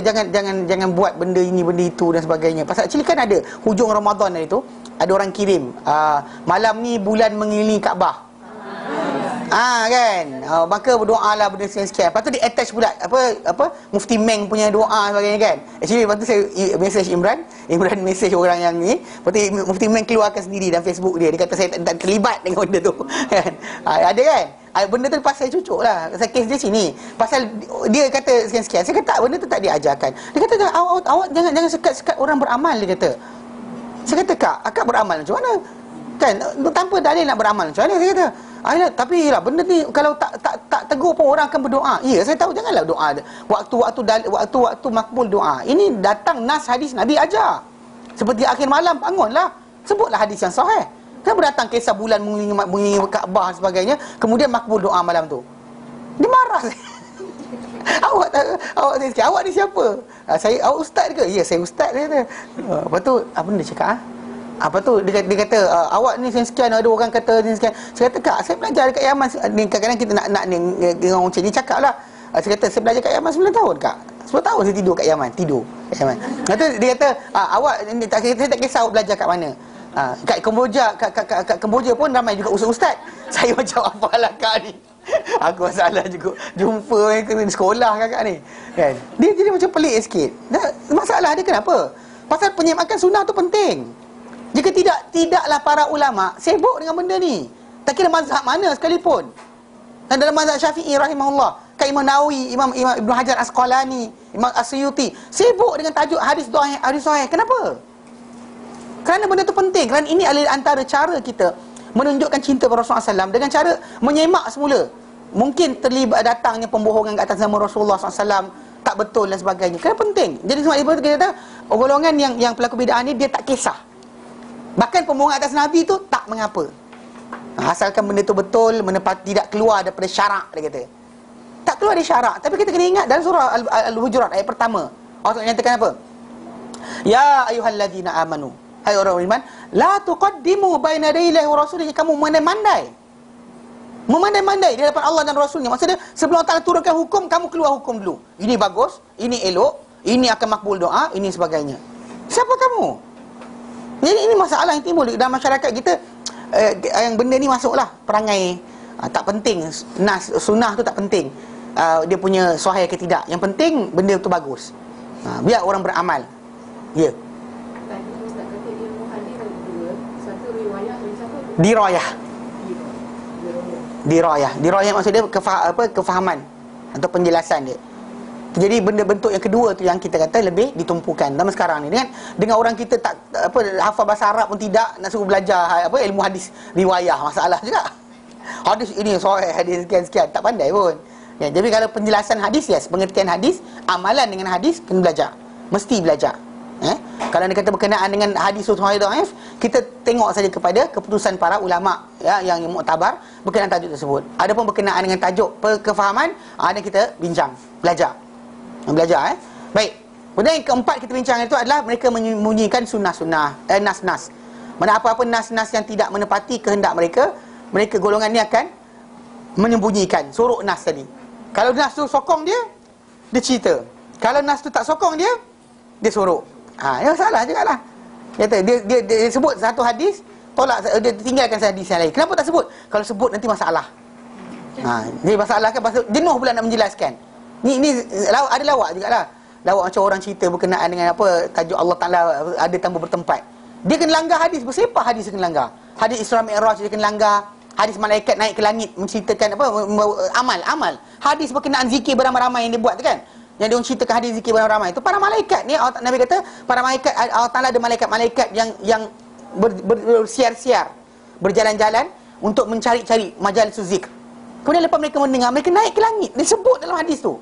jangan buat benda ini benda itu dan sebagainya. Pasal actually kan ada hujung Ramadan itu ada orang kirim malam ni bulan mengelilingi Kaabah. Kan. Maka berdoalah benda sekian. Lepas tu dia attach pula apa Mufti Meng punya doa sebagainya kan. Actually lepas tu saya message Imran message orang yang ni. Lepas tu Mufti Meng keluarkan sendiri dalam Facebook dia. Dia kata saya tak terlibat dengan benda tu. Kan. Ada kan. Benda tu pasal cucuk lah. Pasal kes dia sini. Pasal dia kata sekian-sekian. Saya kata benda tu tak diajarkan. Dia kata awak jangan sekat-sekat orang beramal, dia kata. Saya kata akak beramal macam mana? Kan tanpa dalil nak beramal macam mana? Saya kata tapi lah benda ni kalau tak tegur pun orang akan berdoa. Ya, saya tahu, janganlah doa waktu makbul doa. Ini datang nas hadis Nabi ajar. Seperti akhir malam bangunlah, sebutlah hadis yang sahih. Kenapa datang kisah bulan mengelilingi Kaabah dan sebagainya, kemudian makbul doa malam tu? Dia marah. Awak ni siapa? Awak ustaz ke? Ya, saya ustaz, dia kata. Lepas tu apa benda cakap apa tu dia kata awak ni sekian, ada orang kata ni sekian. Saya kata kak, saya belajar dekat Yaman ni. Kadang-kadang kita nak ni dengan orang macam ni cakap lah. Saya kata saya belajar kat Yaman 9 tahun kak. 10 tahun saya tidur kat Yaman kat Yaman. Dia kata awak saya tak kisah awak belajar kat mana. Kat Kemboja, kat Kemboja pun ramai juga ustaz-ustaz. Saya macam apalah kak ni. Aku masalah juga jumpa di sekolah kakak ni. Kan? Dia jadi macam pelik sikit. Masalah dia kenapa? Pasal penyemakan sunnah tu penting. Jika tidaklah para ulama sibuk dengan benda ni. Tak kira mazhab mana sekalipun. Dan dalam mazhab Syafi'i rahimahullah, Kak Imam Nawawi, Imam Ibn Hajar Asqalani, Imam As-Suyuti sibuk dengan tajuk hadis sahih. Kenapa? Kerana benda tu penting. Kerana ini adalah antara cara kita menunjukkan cinta kepada Rasulullah SAW dengan cara menyemak semula. Mungkin terlibat datangnya pembohongan ke atas nama Rasulullah SAW tak betul dan sebagainya. Kerana penting. Jadi sebab itu kita kata golongan yang pelaku bid'ah ni dia tak kisah. Bahkan pembohongan atas Nabi tu tak mengapa. Asalkan benda tu betul, tidak keluar daripada syarak, dia kata. Tak keluar dari syarak. Tapi kita kena ingat dalam surah Al-Hujurat ayat pertama, Allah menyatakan apa? Ya ayyuhallazina amanu, hai orang beriman, la tuqaddimu baina yadayillahi wa rasulihi. Kamu memandai-mandai di hadapan Allah dan Rasulnya. Maksudnya sebelum Allah turunkan hukum, kamu keluar hukum dulu. Ini bagus, ini elok, ini akan makbul doa, ini sebagainya. Siapa kamu? Jadi ini masalah yang timbul dalam masyarakat kita. Yang benda ni masuklah perangai tak penting, nas sunnah tu tak penting. dia punya sahih ke tidak. Yang penting benda tu bagus. Biar orang beramal. Ya. Tadi Ustaz kata ilmu hadis ada dua. Satu riwayah dan satu Dirayah. Dirayah maksud dia kefahaman atau penjelasan dia. Jadi benda bentuk yang kedua tu yang kita kata lebih ditumpukan zaman sekarang ni. Dengan orang kita tak hafal bahasa Arab pun tidak, nak suruh belajar ilmu hadis riwayah, masalah juga. Hadis ini sahih, hadis sekian-sekian, tak pandai pun. Ya, jadi kalau penjelasan hadis, yes, pengertian hadis, amalan dengan hadis kena belajar. Mesti belajar. Kalau dia kata berkenaan dengan hadis sahih dhaif, kita tengok saja kepada keputusan para ulama ya, yang muktabar berkenaan tajuk tersebut. Adapun berkenaan dengan tajuk kefahaman, ada kita bincang, belajar. Baik. Kemudian yang keempat kita bincang itu adalah mereka menyembunyikan sunnah-sunnah, nas-nas. Mana apa-apa nas-nas yang tidak menepati kehendak mereka, golongan ni akan menyembunyikan, sorok nas tadi. Kalau nas tu sokong dia cerita. Kalau nas tu tak sokong dia sorok. Ya salah juga lah. Dia sebut satu hadis, tolak, dia tinggalkan hadis yang lain. Kenapa tak sebut? Kalau sebut nanti masalah. Jadi masalah kan, jenuh pula nak menjelaskan. Ni ada lawak jugalah. Lawak macam orang cerita berkenaan dengan tajuk Allah Ta'ala ada tanpa bertempat. Dia kena langgar hadis. Bersepah hadis dia kena langgar. Hadis Isra Mi'raj dia kena langgar. Hadis malaikat naik ke langit menceritakan amal. Hadis berkenaan zikir beramai-ramai yang dia buat tu kan. Yang dia ceritakan hadis zikir beramai-ramai itu para malaikat ni, Nabi kata para malaikat, Allah Ta'ala ada malaikat-malaikat yang bersiar-siar, berjalan-jalan untuk mencari-cari majalis zikr. Kemudian lepas mereka mendengar, mereka naik ke langit. Disebut dalam hadis tu.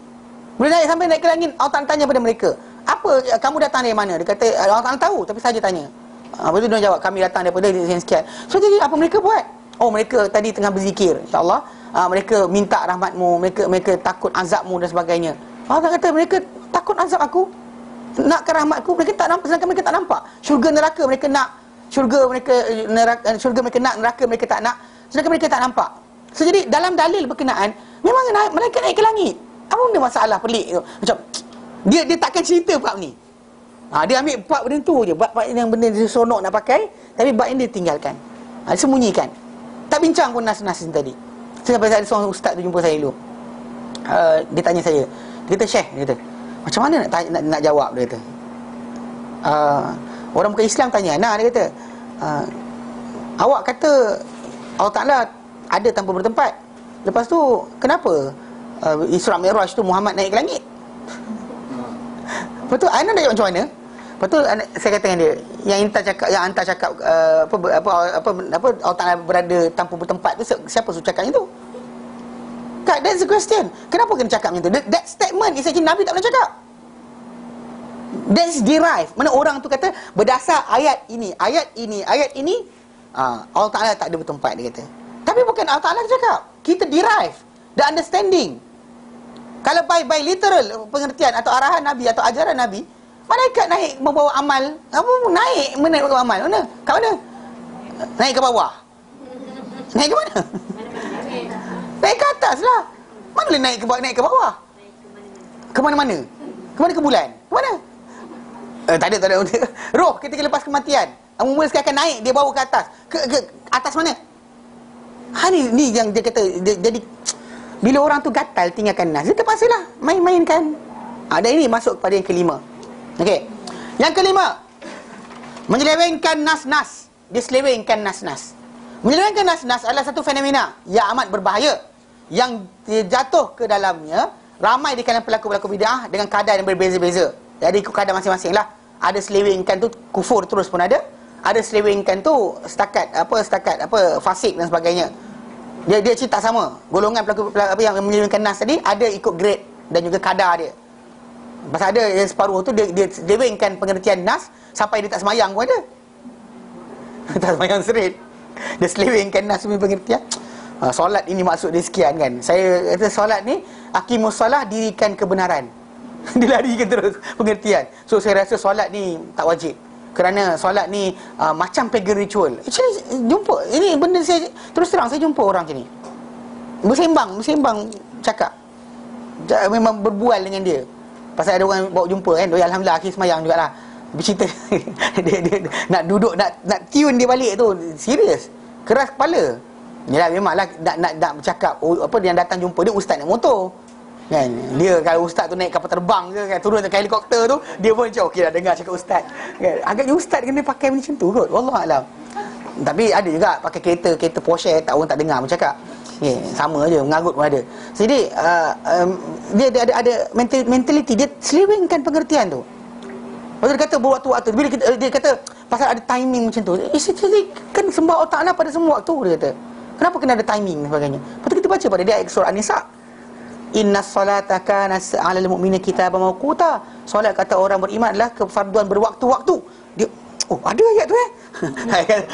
Bila naik ke langit, Allah Ta'ala tanya pada mereka, apa kamu datang dari mana? Dia kata Allah Ta'ala tahu, tapi saja tanya. Lepas tu dia jawab, kami datang daripada sekian. So jadi apa mereka buat? Mereka tadi tengah berzikir, insya-Allah. Mereka minta rahmatmu, mereka takut azabmu dan sebagainya. Allah kata mereka takut azab aku, nakkan rahmatku, mereka tak nampak, sedangkan mereka tak nampak. Syurga neraka mereka nak, syurga mereka nak, neraka mereka tak nak, sedangkan mereka tak nampak. So jadi dalam dalil berkenaan memang mereka naik ke langit. Apa benda masalah pelik tu? Macam dia takkan cerita bab ni. Dia ambil bab benda tu je, bab yang benda dia seronok nak pakai, tapi bab ini dia tinggalkan. Sembunyikan. Tak bincang pun nas-nas tadi. Sampai ada seorang ustaz tu jumpa saya dulu. Dia tanya saya. Dia kata, "Syekh," dia kata, "macam mana nak jawab?" Dia kata. Orang bukan Islam tanya, dia kata, "Awak kata Allah Ta'ala ada tanpa bertempat. Lepas tu kenapa Isra Mi'raj tu Muhammad naik ke langit?" Lepas tu Ana nak jawab macam mana? Lepas tu saya kata dengan dia, yang hantar cakap Allah Ta'ala berada tanpa bertempat tu, siapa suruh cakap macam tu? That's the question. Kenapa kena cakap macam tu? That statement is actually Nabi tak pernah cakap. That's derived. Mana orang tu kata berdasar ayat ini, Allah Ta'ala tak ada bertempat, dia kata. Tapi bukan Allah Ta'ala cakap. Kita derive the understanding. Kalau by literal pengertian atau arahan Nabi atau ajaran Nabi, malaikat naik membawa amal. Naik membawa amal? Mana? Kat mana? Naik ke bawah? Naik ke mana? Naik ke atas lah. Mana boleh naik ke bawah? Ke mana-mana? Ke mana, ke bulan? Ke mana? Tak ada. Roh ketika lepas kematian, mula sekali akan naik, dia bawa ke atas. Ke atas mana? Ni yang dia kata, jadi bila orang tu gatal tinggalkan nas, dia terpaksalah main-mainkan. Dan ini masuk kepada yang kelima. Okey. Yang kelima, menyelewengkan nas-nas. Dia selewengkan nas-nas. Menyelewengkan nas-nas adalah satu fenomena yang amat berbahaya, yang jatuh ke dalamnya ramai di kalangan pelaku-pelaku bid'ah dengan kadar yang berbeza-beza. Jadi ikut kadar masing-masing lah. Ada selewengkan tu kufur terus pun ada selewengkan tu setakat fasik dan sebagainya. Dia cerita sama. Golongan pelaku yang menyelewengkan nas tadi ada ikut grade dan juga kadar dia. Pasal ada yang separuh tu dia selewengkan pengertian nas sampai dia tak semayang pun ada. Tak semayang straight. Dia selewengkan nas punya pengertian. Solat ini maksud dia sekian kan. Saya kata solat ni aqimus solah, dirikan kebenaran. Dia larikan terus pengertian. So saya rasa solat ni tak wajib, kerana solat ni macam pagan ritual. Actually jumpa ini benda, saya terus terang saya jumpa orang macam ni. Bersembang cakap. Memang berbual dengan dia. Pasal ada orang bawa jumpa kan. Dia alhamdulillah akhir semayang jugalah. Bercerita dia nak duduk nak tune dia balik tu. Serius. Keras kepala. Yalah memanglah nak bercakap. Apa dia datang jumpa dia ustaz naik motor. Kan? Dia kalau ustaz tu naik kapal terbang ke kan, turun dekat helikopter tu, dia pun macam okey dah dengar cakap ustaz. Kan? Agaknya ustaz kena pakai macam tu kot. Wallahualam. Tapi ada juga pakai kereta Porsche, tak orang tak dengar pun cakap. Okay, sama je, mengarut pun ada. Jadi dia ada mentality, dia selewengkan pengertian tu. Lepas tu dia kata berwaktu-waktu. Bila dia kata pasal ada timing macam tu, actually kan sembah Allah Ta'ala pada semua waktu, dia kata. Kenapa kena ada timing dan sebagainya? Lepas tu kita baca pada dia ayat surah An-Nisa. Innas salata kanat 'alal mu'minina kitaban mawquta. Solat kata orang beriman adalah kefarduan berwaktu-waktu. Dia ada ayat tu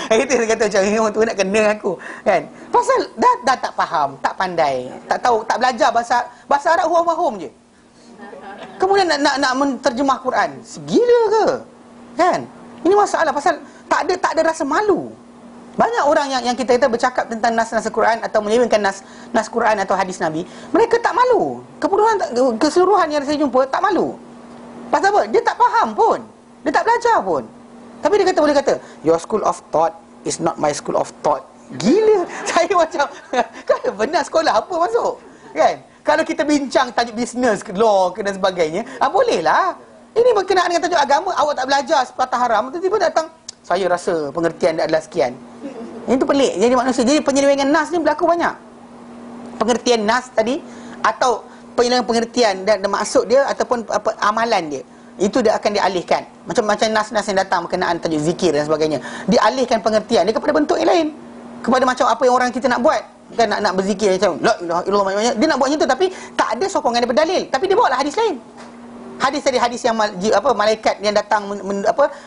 Kita kata macam ni, orang tu nak kena aku kan. Pasal dah tak faham, tak pandai, tak tahu, tak belajar bahasa Arab hum je. Kemudian nak menterjemah Quran. Gila ke? Kan? Ini masalah pasal tak ada rasa malu. Banyak orang yang kita bercakap tentang nas-nas Quran atau menyelewengkan nas Quran atau hadis Nabi, mereka tak malu. Keseluruhan yang saya jumpa tak malu. Pasal apa? Dia tak faham pun. Dia tak belajar pun. Tapi dia boleh kata, your school of thought is not my school of thought. Gila. Saya macam, kalau benar sekolah apa masuk? Kan? Kalau kita bincang tajuk business, law dan sebagainya, bolehlah. Ini berkenaan dengan tajuk agama, awak tak belajar sepatah haram, tiba-tiba datang, saya rasa pengertian dia adalah sekian. Itu pelik. Jadi manusia, jadi penyelewengan nas ni berlaku banyak. Pengertian nas tadi atau penyelewengan pengertian dan maksud dia ataupun amalan dia, itu dia akan dialihkan. Macam nas-nas yang datang berkenaan tajuk zikir dan sebagainya, dialihkan pengertian dia kepada bentuk yang lain, kepada macam apa yang orang kita nak buat. Kan nak berzikir macam la ilaha illallah, dia nak buat macam tu tapi tak ada sokongan daripada dalil, tapi dia bawa lah hadis lain. Hadis tadi, hadis yang malaikat yang datang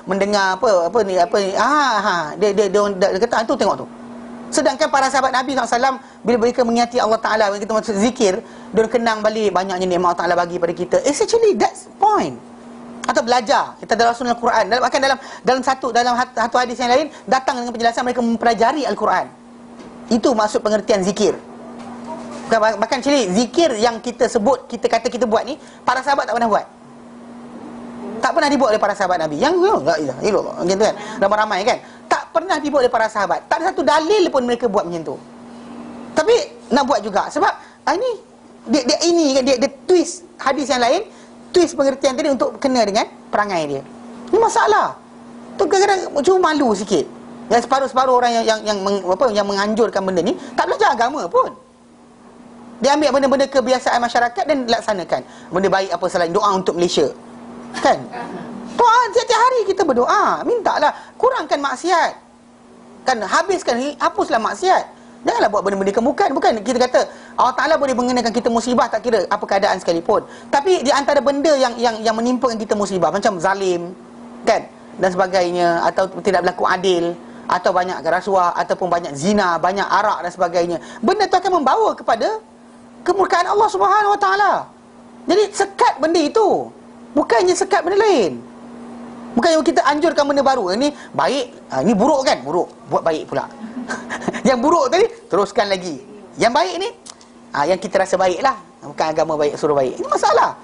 mendengar dia kata tu, tengok tu. Sedangkan para sahabat Nabi SAW, bila mereka mengingati Allah Ta'ala, bila kita masuk zikir, dia kenang balik banyaknya nikmat Allah Ta'ala bagi pada kita. Actually that's point. Atau belajar kita dalam Rasulul Quran, bahkan dalam satu hadis yang lain datang dengan penjelasan mereka mempelajari Al-Quran. Itu maksud pengertian zikir. Bahkan actually zikir yang kita sebut, kita kata kita buat ni, para sahabat tak pernah buat. Tak pernah dibuat oleh para sahabat Nabi. Yang la ilaha illallah macam tu kan, ramai-ramai kan, tak pernah dibuat oleh para sahabat. Tak ada satu dalil pun mereka buat macam tu. Tapi nak buat juga sebab ini dia twist hadis yang lain, twist pengertian tadi untuk kena dengan perangai dia. Ini masalah. Tu kadang-kadang cuma malu sikit. Yang separuh-separuh orang yang menganjurkan benda ni tak belajar agama pun. Dia ambil benda-benda kebiasaan masyarakat dan laksanakan. Benda baik apa selain doa untuk Malaysia. Kan? Doa tiap-tiap hari kita berdoa, mintalah kurangkan maksiat. Kan, hapuslah maksiat. Janganlah buat benda-benda kemukan. Bukan kita kata Allah Ta'ala boleh mengenakan kita musibah, tak kira apa keadaan sekalipun. Tapi di antara benda yang menimpakan kita musibah, macam zalim, kan, dan sebagainya, atau tidak berlaku adil, atau banyak rasuah, ataupun banyak zina, banyak arak dan sebagainya, benda tu akan membawa kepada kemurkaan Allah Subhanahu Wa Ta'ala. Jadi sekat benda itu, bukannya sekat benda lain. Bukannya kita anjurkan benda baru. Ini baik, ini buruk kan? Buruk, buat baik pula. Yang buruk tadi teruskan lagi. Yang baik ni yang kita rasa baik lah. Bukan agama baik suruh baik. Ini masalah.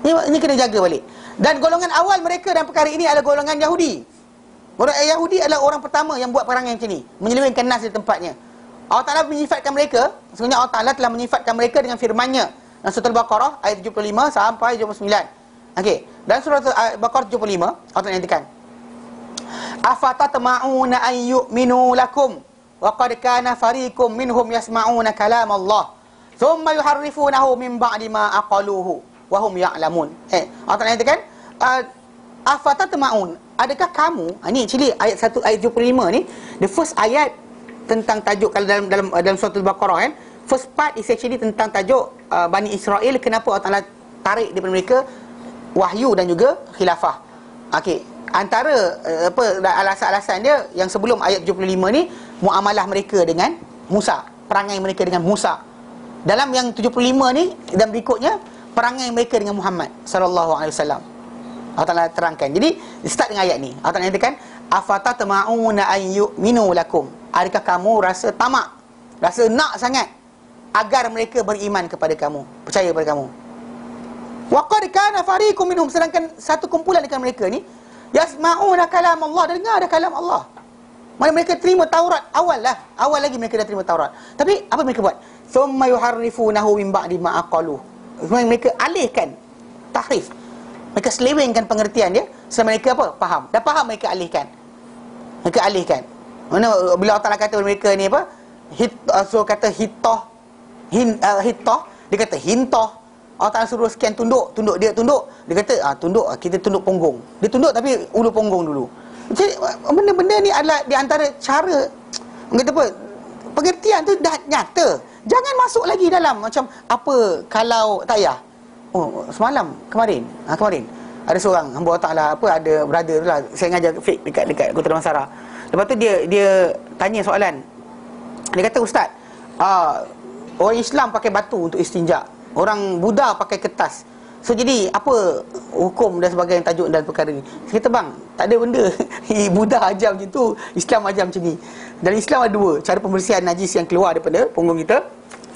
Ini kena jaga balik. Dan golongan awal mereka dalam perkara ini adalah golongan Yahudi. Golongan Yahudi adalah orang pertama yang buat perangai macam ni, menyelewengkan nas di tempatnya. Allah Ta'ala menyifatkan mereka, sebenarnya Allah Ta'ala telah menyifatkan mereka dengan firman-Nya dalam surah Al-Baqarah ayat 75 sampai 79. Okey, dalam surah Al-Baqarah 75 Allah Ta'ala nyatakan, afatatma'una an yu'minu lakum wa qad kana fariqum minhum yasma'una kalam Allah thumma yuharrifunahu min ba'di ma aqaluhu wa hum ya'lamun. Allah Ta'ala nyatakan, afatatma'un, adakah kamu, ini actually ayat 1 ayat 75 ni, the first ayat tentang tajuk, kalau dalam surah Al-Baqarah kan, first part is actually tentang tajuk Bani Israel, kenapa Allah Ta'ala tarik daripada mereka wahyu dan juga khilafah. Okey, antara alasan-alasan dia yang sebelum ayat 75 ni, muamalah mereka dengan Musa, perangai mereka dengan Musa. Dalam yang 75 ni dan berikutnya, perangai mereka dengan Muhammad sallallahu alaihi wasallam. Allah Ta'ala terangkan. Jadi start dengan ayat ni. Allah Ta'ala nyatakan, afatatma'una an yu'minu lakum, adakah kamu rasa tamak, rasa nak sangat agar mereka beriman kepada kamu, percaya kepada kamu. Wa qad kana fariqum minhum, sedangkan satu kumpulan dengan mereka ni yasma'una kalam Allah, dengar ada kalam Allah. Mana mereka terima Taurat awal lagi mereka dah terima Taurat. Tapi apa mereka buat? Thumma yuharrifunahu min ba'di ma aqalu. Sebenarnya mereka alihkan, tahrif. Mereka selewengkan pengertian dia. Selama mereka apa? Faham. Dah faham mereka alihkan. Mereka alihkan. Mana bila Allah Ta'ala kata mereka ni apa? So kata hitoh, dia kata hintoh. Allah Ta'ala suruh sekian tunduk dia tunduk. Dia kata tunduk, kita tunduk punggung. Dia tunduk tapi ulu punggung dulu. Jadi benda-benda ni adalah di antara cara, kata apa, pengertian tu dah nyata. Jangan masuk lagi dalam macam apa kalau tak payah. Semalam kemarin ada seorang hamba Allah Ta'ala, ada brother tu lah, saya ngajar fake dekat Kota Damansara. Lepas tu dia tanya soalan. Dia kata, ustaz, orang Islam pakai batu untuk istinja, orang Buddha pakai kertas. So jadi apa hukum dan sebagainya tajuk dalam perkara ni? Saya kata, bang, tak ada benda. Buddha ajar macam tu, Islam ajar macam ni. Dan Islam ada dua cara pembersihan najis yang keluar daripada punggung kita,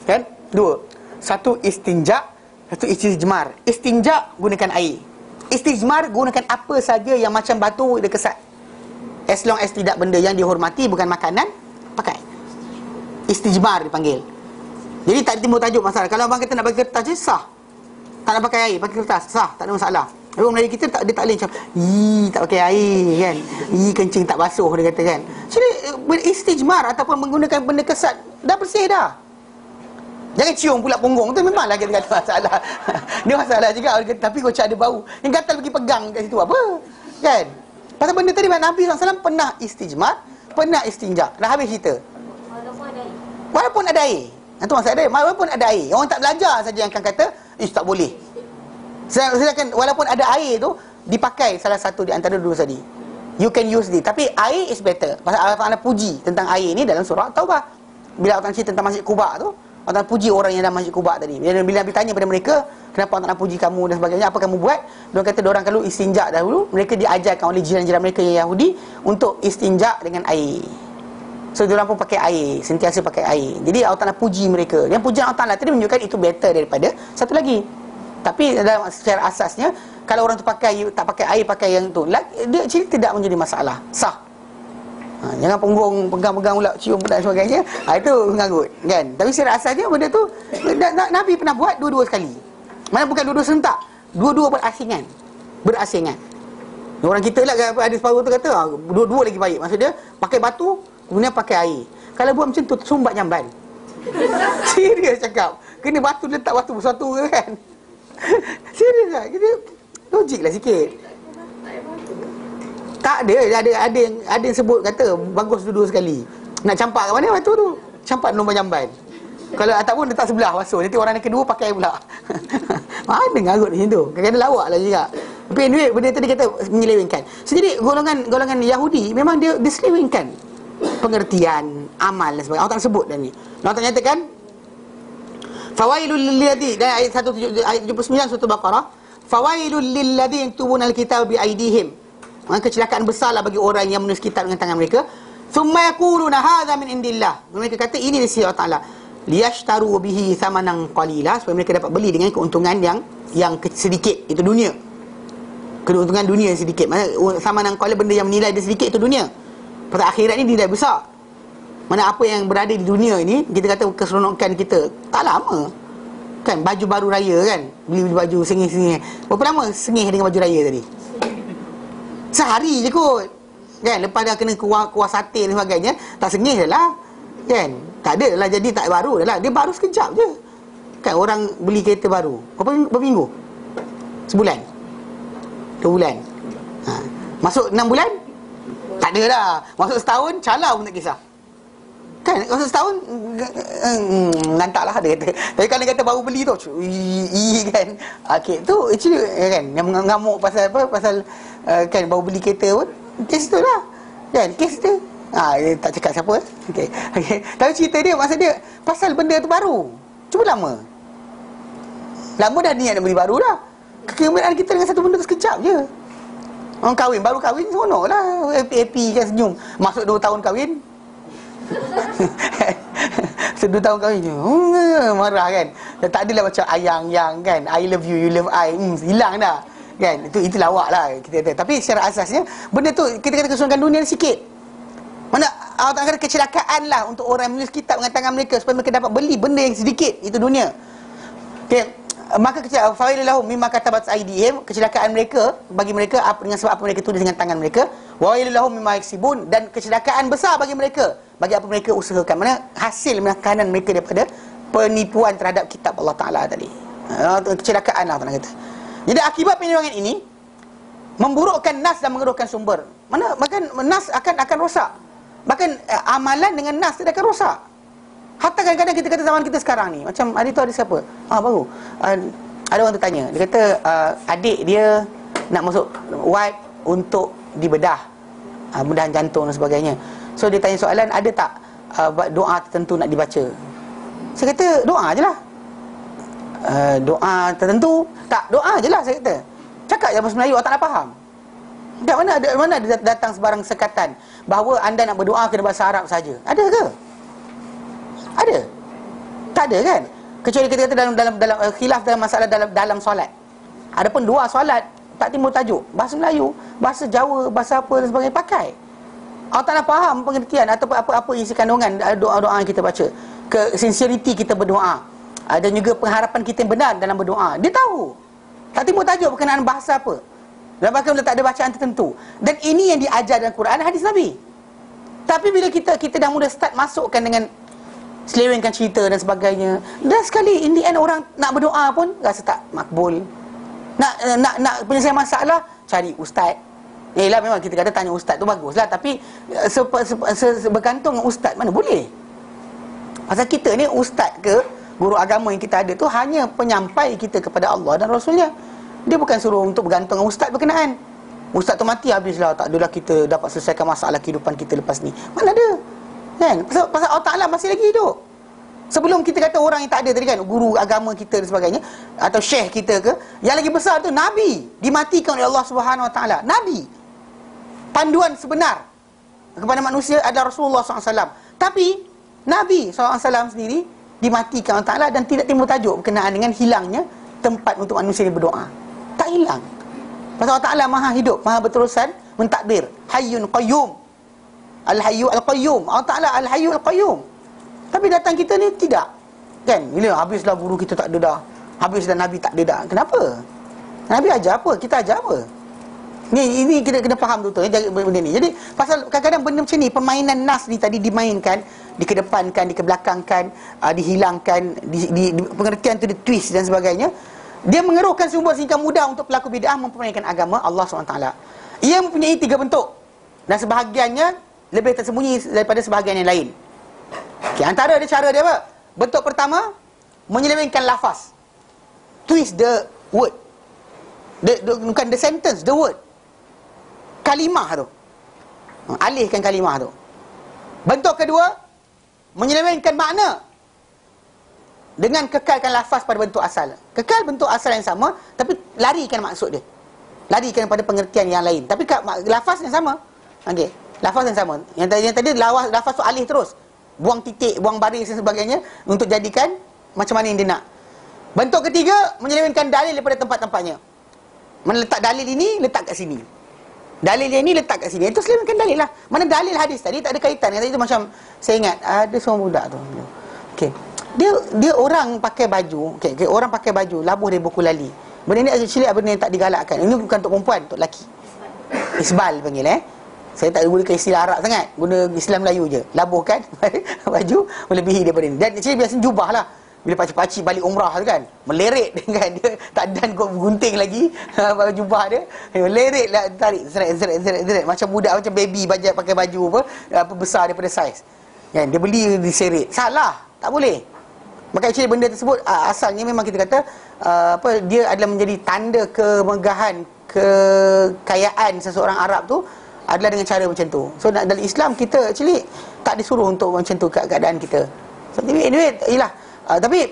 kan? Dua. Satu istinja, satu istijmar. Istinja gunakan air. Istijmar gunakan apa saja yang macam batu dia kesat. As long as tidak benda yang dihormati, bukan makanan, pakai. Istijmar dipanggil. Jadi tak timbul tajuk masalah. Kalau abang kata nak pakai kertas je, sah. Tak nak pakai air, pakai kertas, sah, tak ada masalah. Orang Melayu kita dia tak boleh macam tak pakai air kan, kencing tak basuh, dia kata kan. Jadi istijmar ataupun menggunakan benda kesat, dah bersih dah. Jangan cium pula punggung tu, memanglah kita kata masalah. Dia masalah juga, tapi kau cak ada bau yang gatal pergi pegang kat situ apa kan. Pasal benda tadi Nabi SAW pernah istijmar, pernah istinja. Dah habis cerita. Walaupun ada air. Itu masalah dia. Walaupun ada air, orang tak belajar saja yang akan kata tak boleh. Sedangkan walaupun ada air tu dipakai salah satu di antara dua tadi. You can use it. Tapi air is better. Pasal Allah Ta'ala puji tentang air ni dalam surah Taubah. Bila Allah Ta'ala cerita tentang Masjid Quba tu, Allah Ta'ala puji orang yang dalam Masjid Quba tadi. Bila Nabi tanya pada mereka, kenapa Allah Ta'ala puji kamu dan sebagainya, apa kamu buat? Dia kata diorang kalau istinja dahulu, mereka diajarkan oleh jiran-jiran mereka yang Yahudi untuk istinja dengan air. So diorang pun pakai air, sentiasa pakai air. Jadi Allah Ta'ala puji mereka. Yang pujian Allah Ta'ala tadi menunjukkan itu better daripada satu lagi. Tapi dalam secara asasnya, kalau orang tu tak pakai air, pakai yang tu, dia actually tidak menjadi masalah, sah. Jangan punggung, pegang-pegang pula, cium pula dan sebagainya. Itu mengarut kan. Tapi secara asasnya benda tu Nabi pernah buat dua-dua sekali. Mana bukan dua-dua serentak, dua-dua berasingan. Orang kita lah ada separuh tu kata dua-dua lagi baik. Maksud dia pakai batu, kemudian pakai air. Kalau buat macam tu, sumbat jamban. Serius cakap. Kena batu, letak batu bersatu kan. Serius lah. Kita logik lah sikit. Tak ada yang sebut kata bagus dua-dua sekali. Nak campak kat mana batu tu? Campak nombor jamban. Kalau ataupun letak sebelah basuh, nanti orang yang kedua pakai pula. Mana ngarut macam tu. Kadang-kadang lawak lah juga. Tapi anyway, benda tadi kata menyelewengkan. So, jadi golongan Yahudi memang dia selewengkan pengertian amal dan sebagainya. Allah tak sebut dah ni. Allah tak nyatakan fawailul lilladzi, dan ayat 79 surah Baqarah, fawailul lilladzi yaktubuna alkitaba biaidihim. Kecelakaan besarlah bagi orang yang menulis kitab dengan tangan mereka. Thumma yaquluna hadza min indillah. Mereka kata ini dari sisi Allah Taala. Liyashtaru bihi thamanan qalila, supaya mereka dapat beli dengan keuntungan yang sedikit, itu dunia. Keuntungan dunia sedikit. Maksudnya thamanan qalila, benda yang menilai dia sedikit, itu dunia. Pasal akhirat ni nilai besar. Mana apa yang berada di dunia ini, kita kata keseronokan kita tak lama. Kan baju baru raya kan, beli baju sengih-sengih. Berapa lama sengih dengan baju raya tadi? Sehari je kot. Kan lepas dah kena kuah sate dan sebagainya, tak sengih dah lah. Kan tak ada lah, jadi tak baru dah lah. Dia baru sekejap je. Kan orang beli kereta baru berapa minggu? Sebulan? 2 bulan? Masuk 6 bulan? Tak ada lah. Masuk setahun, calau pun tak kisah. Kan masuk setahun lantak lah dia kata. Tapi kalau dia kata baru beli tu kan. Okay, tu actually kan yang mengamuk pasal apa? Pasal kan baru beli kereta pun. Kes tu lah. Kan kes tu. Dia tak cakap siapa. Okay. Tapi cerita dia, masa dia pasal benda tu baru. Cuba lama dah niat nak beli baru dah. Kegembiraan kita dengan satu benda tu sekejap je. Orang kahwin, baru kahwin seronok lah, happy kan, senyum. Masuk 2 tahun kahwin 2 tahun kahwin je marah kan. Tak adalah macam ayang-yang kan, I love you, you love I, hilang dah kan. Itu lawak lah kita kata. Tapi secara asasnya benda tu kita kata keseluruhan dunia ni sikit. Mana Allah Ta'ala kata kecelakaan lah untuk orang yang menulis kitab dengan tangan mereka, supaya mereka dapat beli benda yang sedikit, itu dunia. Okay. maka fawailul lahum mimma katabat aydihim, kecelakaan mereka bagi mereka dengan sebab apa mereka tulis dengan tangan mereka. Wailul lahum mimma yaksibun, dan kecelakaan besar bagi mereka bagi apa mereka usahakan. Mana hasil makanan mereka daripada penipuan terhadap kitab Allah Taala tadi. Kecelakaan lah tuan kata. Jadi akibat penyelewengan ini memburukkan nas dan mengeruhkan sumber. Mana bahkan nas akan rosak. Bahkan amalan dengan nas tidak akan rosak. Hatta kadang-kadang kita kata zaman kita sekarang ni, macam hari tu ada siapa? Baru ada orang tertanya, dia kata adik dia nak masuk wipe untuk dibedah, bedahan jantung dan sebagainya. So dia tanya soalan, ada tak doa tertentu nak dibaca? Saya kata doa je lah. Doa tertentu tak, doa je lah saya kata. Cakap je bahasa Melayu, awak tak nak faham. Tak, mana ada datang sebarang sekatan bahawa anda nak berdoa kena bahasa Arab saja. Ada ke? Ada? Tak ada kan? Kecuali kita kata dalam khilaf dalam masalah dalam solat. Adapun dua solat tak timbul tajuk bahasa Melayu, bahasa Jawa, bahasa apa dan sebagainya pakai. Awak tak nak faham pengertian ataupun apa isi kandungan doa-doa yang kita baca, ke sincerity kita berdoa, dan juga pengharapan kita yang benar dalam berdoa. Dia tahu. Tak timbul tajuk berkenaan bahasa apa. Dan bahkan tak ada bacaan tertentu. Dan ini yang diajar dalam Quran dan hadis Nabi. Tapi bila kita dah mula start masukkan dengan selewengkan cerita dan sebagainya, dah sekali in the end orang nak berdoa pun rasa tak makbul. Nak penyelesaian masalah cari ustaz. Yelah, memang kita kata tanya ustaz tu baguslah, tapi bergantung dengan ustaz mana boleh. Pasal kita ni ustaz ke guru agama yang kita ada tu hanya penyampai kita kepada Allah dan Rasulnya. Dia bukan suruh untuk bergantung dengan ustaz berkenaan. Ustaz tu mati habislah, tak adalah kita dapat selesaikan masalah kehidupan kita lepas ni. Mana ada? Kan? Pasal Allah Ta'ala masih lagi hidup. Sebelum kita kata orang yang tak ada tadi kan, guru agama kita dan sebagainya, atau syekh kita ke, yang lagi besar tu Nabi, dimatikan oleh Allah Subhanahu Wa Ta'ala. Nabi, panduan sebenar kepada manusia adalah Rasulullah SAW. Tapi Nabi SAW sendiri dimatikan Allah Ta'ala dan tidak timbul tajuk berkenaan dengan hilangnya tempat untuk manusia ini berdoa. Tak hilang. Pasal Allah Ta'ala maha hidup, maha berterusan mentadbir. Hayyun Qayyum, Al-Hayyu Al-Qayyum. Allah Ta'ala Al-Hayyu Al-Qayyum. Tapi datang kita ni tidak. Kan? Bila habislah guru kita tak ada dah, habislah Nabi tak ada dah. Kenapa? Nabi ajar apa? Kita ajar apa? Ini kita kena faham betul jaga benda ni. Jadi pasal kadang-kadang benda macam ni, permainan nas ni tadi dimainkan, dikedepankan, dikebelakangkan, dihilangkan, di pengertian tu ditwist dan sebagainya. Dia mengeruhkan sumber sehingga mudah untuk pelaku bid'ah mempermainkan agama Allah SWT. Ia mempunyai 3 bentuk, dan sebahagiannya lebih tersembunyi daripada sebahagian yang lain. Okay, antara ada cara dia apa? Bentuk pertama, menyelewengkan lafaz. Twist the word. Bukan the sentence, the word. Kalimah tu. Alihkan kalimah tu. Bentuk kedua, menyelewengkan makna dengan kekalkan lafaz pada bentuk asal. Kekal bentuk asal yang sama, tapi larikan maksud dia. Larikan pada pengertian yang lain, tapi lafaz yang sama. Okey, lafaz yang sama. Yang tadi lafaz tu alih terus, buang titik, buang baris dan sebagainya untuk jadikan macam mana yang dia nak. Bentuk ketiga, menyelewengkan dalil daripada tempat-tempatnya. Meletak dalil ini, letak kat sini. Dalil yang ini letak kat sini. Itu selewengkan dalil lah. Mana dalil hadis tadi tak ada kaitan. Yang tadi tu macam, saya ingat ada seorang budak tu. Okey, dia orang pakai baju, okay, orang pakai baju labuh dari buku lali. Benda ni actually benda yang tak digalakkan. Ini bukan untuk perempuan, untuk lelaki. Isbal panggil Saya tak gunakan istilah Arab sangat, guna Islam Melayu je. Labuhkan baju melebihi daripada ni. Dan actually biasanya jubah lah. Bila pakcik-pakcik balik umrah tu kan, meleret kan, dia tak dan gunting lagi jubah dia, meleret lah, tarik seret macam budak, macam baby pakai baju apa besar daripada saiz kan, dia beli diseret. Salah, tak boleh. Maka actually benda tersebut asalnya memang kita kata dia adalah menjadi tanda kemegahan, kekayaan seseorang Arab tu adalah dengan cara macam tu. So dalam Islam kita actually tak disuruh untuk macam tu keadaan kita. So anyway, ialah tapi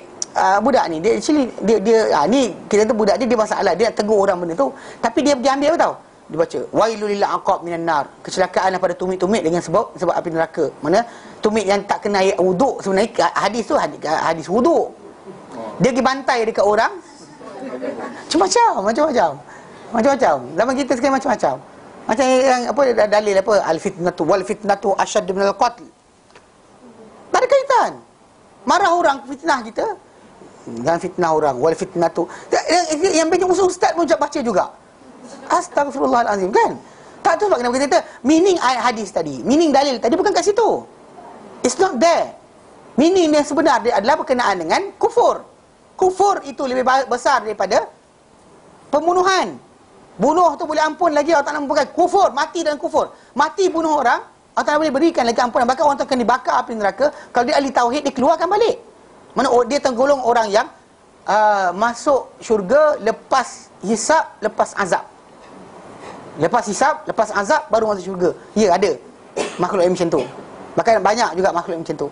budak ni dia actually dia ni kita tu budak dia masalah, dia nak tegur orang benda tu, tapi dia ambil apa tahu? Dia baca wailul lil aqab minan nar, kecelakaan pada tumit-tumit dengan sebab api neraka. Mana tumit yang tak kena air wuduk, sebenarnya hadis tu hadis wuduk. Dia pergi bantai dekat orang macam-macam. Zaman kita sekarang macam-macam. Macam yang apa dalil apa al-fitnatu wal fitnatu asyaddu minal qatl. Tak ada kaitan. Marah orang fitnah kita, Jangan fitnah orang. Wal fitnatu. Yang banyak usul ustaz pun baca juga. Astaghfirullahalazim, kan? Tak tahu sebab kenapa kita kata meaning ayat hadis tadi, meaning dalil tadi bukan kat situ. It's not there. Meaning yang sebenar dia adalah berkenaan dengan kufur. Kufur itu lebih besar daripada pembunuhan. Bunuh tu boleh ampun lagi, Allah Ta'ala ampunkan. Kufur, mati dalam kufur. Mati bunuh orang, Allah Ta'ala boleh berikan lagi ampunan. Bahkan orang tu akan dibakar api neraka. Kalau dia ahli tauhid, dia keluarkan balik. Mana dia tergolong orang yang masuk syurga lepas hisab, lepas azab. Lepas hisab, lepas azab, baru masuk syurga. Ya, ada makhluk yang macam tu. Bahkan banyak juga makhluk yang macam tu.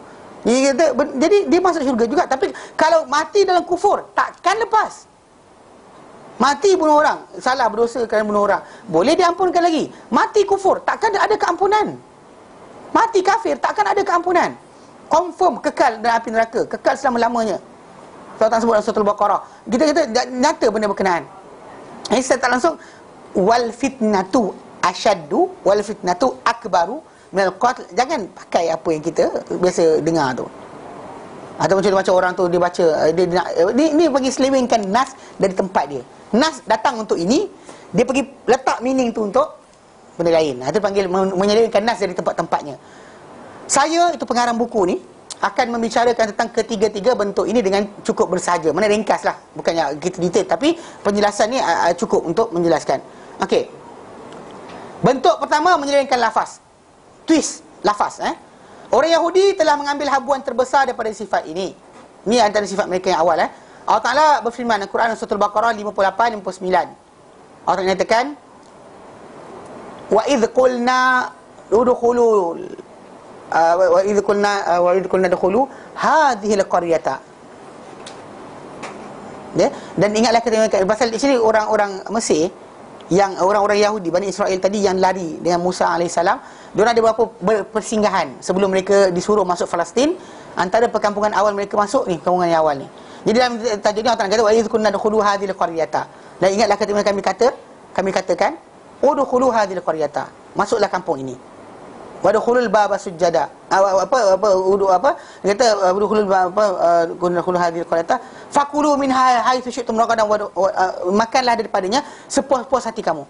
Jadi dia masuk syurga juga. Tapi kalau mati dalam kufur, takkan lepas. Mati bunuh orang, salah berdosa kerana bunuh orang, boleh diampunkan lagi. Mati kufur, takkan ada keampunan. Mati kafir, takkan ada keampunan. Confirm kekal dalam api neraka, kekal selama-lamanya. Allah Ta'ala sebut dalam surah Al-Baqarah. Kita nyata benda berkenaan. Ini saya tak langsung, wal fitnatu asyaddu wal fitnatu akbaru minal qatl. Jangan pakai apa yang kita biasa dengar tu. Atau macam orang tu dia baca, dia bagi selewengkan nas dari tempat dia. Nas datang untuk ini, dia pergi letak meaning tu untuk benda lain. Itu panggil menyelewengkan nas dari tempat-tempatnya. Saya, itu pengarang buku ni, akan membicarakan tentang ketiga-tiga bentuk ini dengan cukup bersahaja. Mana ringkas lah, bukannya kita detail, tapi penjelasan ni cukup untuk menjelaskan. Okey. Bentuk pertama, menyelewengkan lafaz. Twist lafaz. Orang Yahudi telah mengambil habuan terbesar daripada sifat ini. Ini antara sifat mereka yang awal. Allah Ta'ala berfirman dalam Quran surah Al-Baqarah 58-59. Allah Ta'ala nyatakan, wa idh qulna udkhulu wa idh qulna dukhulu hadhihi al-qaryata. Ya, dan ingatlah ketika pasal di sini orang-orang Mesir, yang orang-orang Yahudi Bani Israel tadi yang lari dengan Musa alaihissalam, diorang ada beberapa persinggahan sebelum mereka disuruh masuk Palestin. Antara perkampungan awal mereka masuk ni, perkampungan yang awal ni. Jadi dalam tajuk ni Allah Ta'ala kata wa idh kunna dukhulu hadhil qaryata. Dan ingatlah ketika kami katakan udkhulu hadhil qaryata, masuklah kampung ini. Wa dukhulul baba sujada. Dia kata udkhulul baba dukhulu hadhil qaryata fakulu minha haitsu syi'tum ragadan makanlah daripadanya sepuas-puas hati kamu.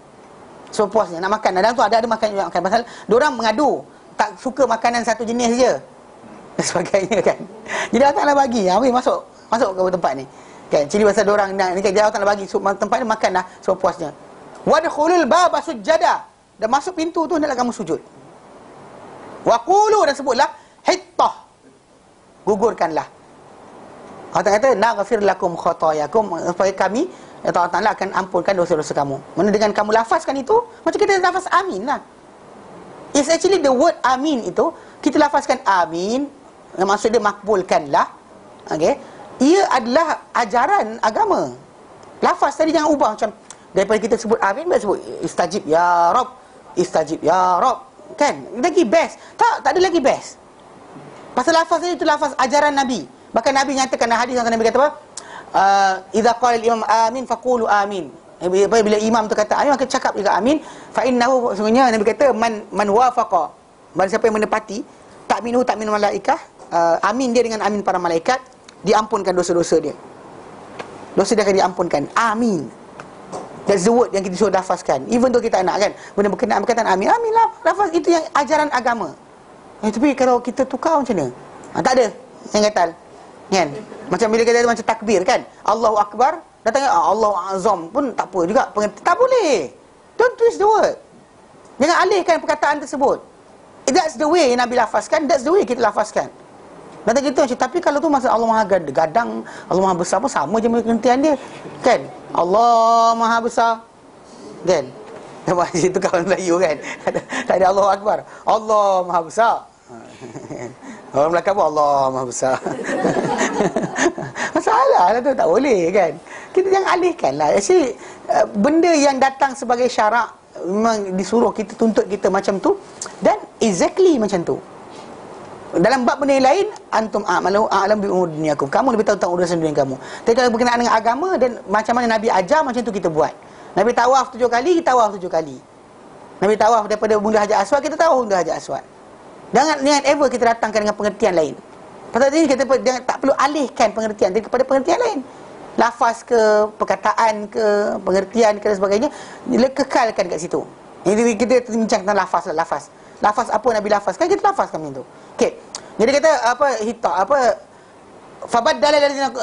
Sepuasnya nak makan. Kadang tu ada makan pasal diorang mengadu tak suka makanan satu jenis je dan sebagainya, kan. Jadi Allah Ta'ala bagi, masuk ke tempat ni, kan. Jadi pasal diorang nak ni, kan, Allah Ta'ala bagi tempat ni makanlah sepuasnya. Wadkhulul baba sujada, dan masuk pintu tu hendaklah kamu sujud. Wa qulu, dan sebutlah hittah, gugurkanlah. Allah Ta'ala kata naghfir lakum khatayakum, supaya kami, Allah Ta'ala akan ampunkan dosa-dosa kamu. Mana dengan kamu lafazkan itu, macam kita lafaz amin lah. It's actually the word amin itu, kita lafazkan amin, maksud dia makbulkanlah. Okay, ia adalah ajaran agama. Lafaz tadi jangan ubah, macam daripada kita sebut amin, kita sebut istajib ya Rabb, istajib ya Rabb, kan. Lagi best. Tak ada lagi best. Pasal lafaz tadi itu lafaz ajaran Nabi. Bahkan Nabi nyatakan dalam hadis, Nabi kata apa? Idza qala al-imam amin faqulu amin. Bila imam tu kata amin, maka cakap juga amin. Fa innahu, sesungguhnya Nabi kata man wafaqa, barang siapa yang menepati takminu malaikah, amin dia dengan amin para malaikat, diampunkan dosa-dosa dia. Dosa dia akan diampunkan. Amin. That's the word yang kita suruh lafazkan. Even though kita nak, kan, benda berkenaan berkataan amin, amin lah, lafaz itu yang ajaran agama. Tapi kalau kita tukar macam mana? Tak ada yang gatal, kan. Macam bila kita macam takbir, kan, Allahu Akbar, datangnya Allahu Azam pun tak apa juga. Tak boleh. Don't twist the word. Jangan alihkan perkataan tersebut. That's the way yang Nabi lafazkan, that's the way kita lafazkan. Kata kita macam, tapi kalau tu masa Allah Maha gadang, Allah Maha besar pun sama je pengertian dia, kan. Allah Maha besar, kan. Macam itu kawan Melayu, kan. Tak ada Allahu Akbar, Allah Maha besar. Orang belakang pun Allah Maha besar. Masalah lah tu, tak boleh, kan. Kita jangan alihkan lah. Actually, benda yang datang sebagai syarak memang disuruh kita, tuntut kita macam tu, dan exactly macam tu. Dalam bab benda yang lain, antum a'lam bi umur dunyakum, kamu lebih tahu tentang urusan dunia kamu. Tapi kalau berkenaan dengan agama dan macam mana Nabi ajar, macam tu kita buat. Nabi tawaf 7 kali, kita tawaf 7 kali. Nabi tawaf daripada bunda Hajar Aswad, kita tawaf bunda Hajar Aswad. Jangan ever kita datangkan dengan pengertian lain. Pasal ini kita jangan, tak perlu alihkan pengertian dia kepada pengertian lain. Lafaz ke, perkataan ke, pengertian ke dan sebagainya, kekalkan kat situ. Ini kita bincang tentang lafaz lah, lafaz. Lafaz apa Nabi lafazkan, kita lafazkan macam tu. Okey. Jadi kata fabaddala alladziina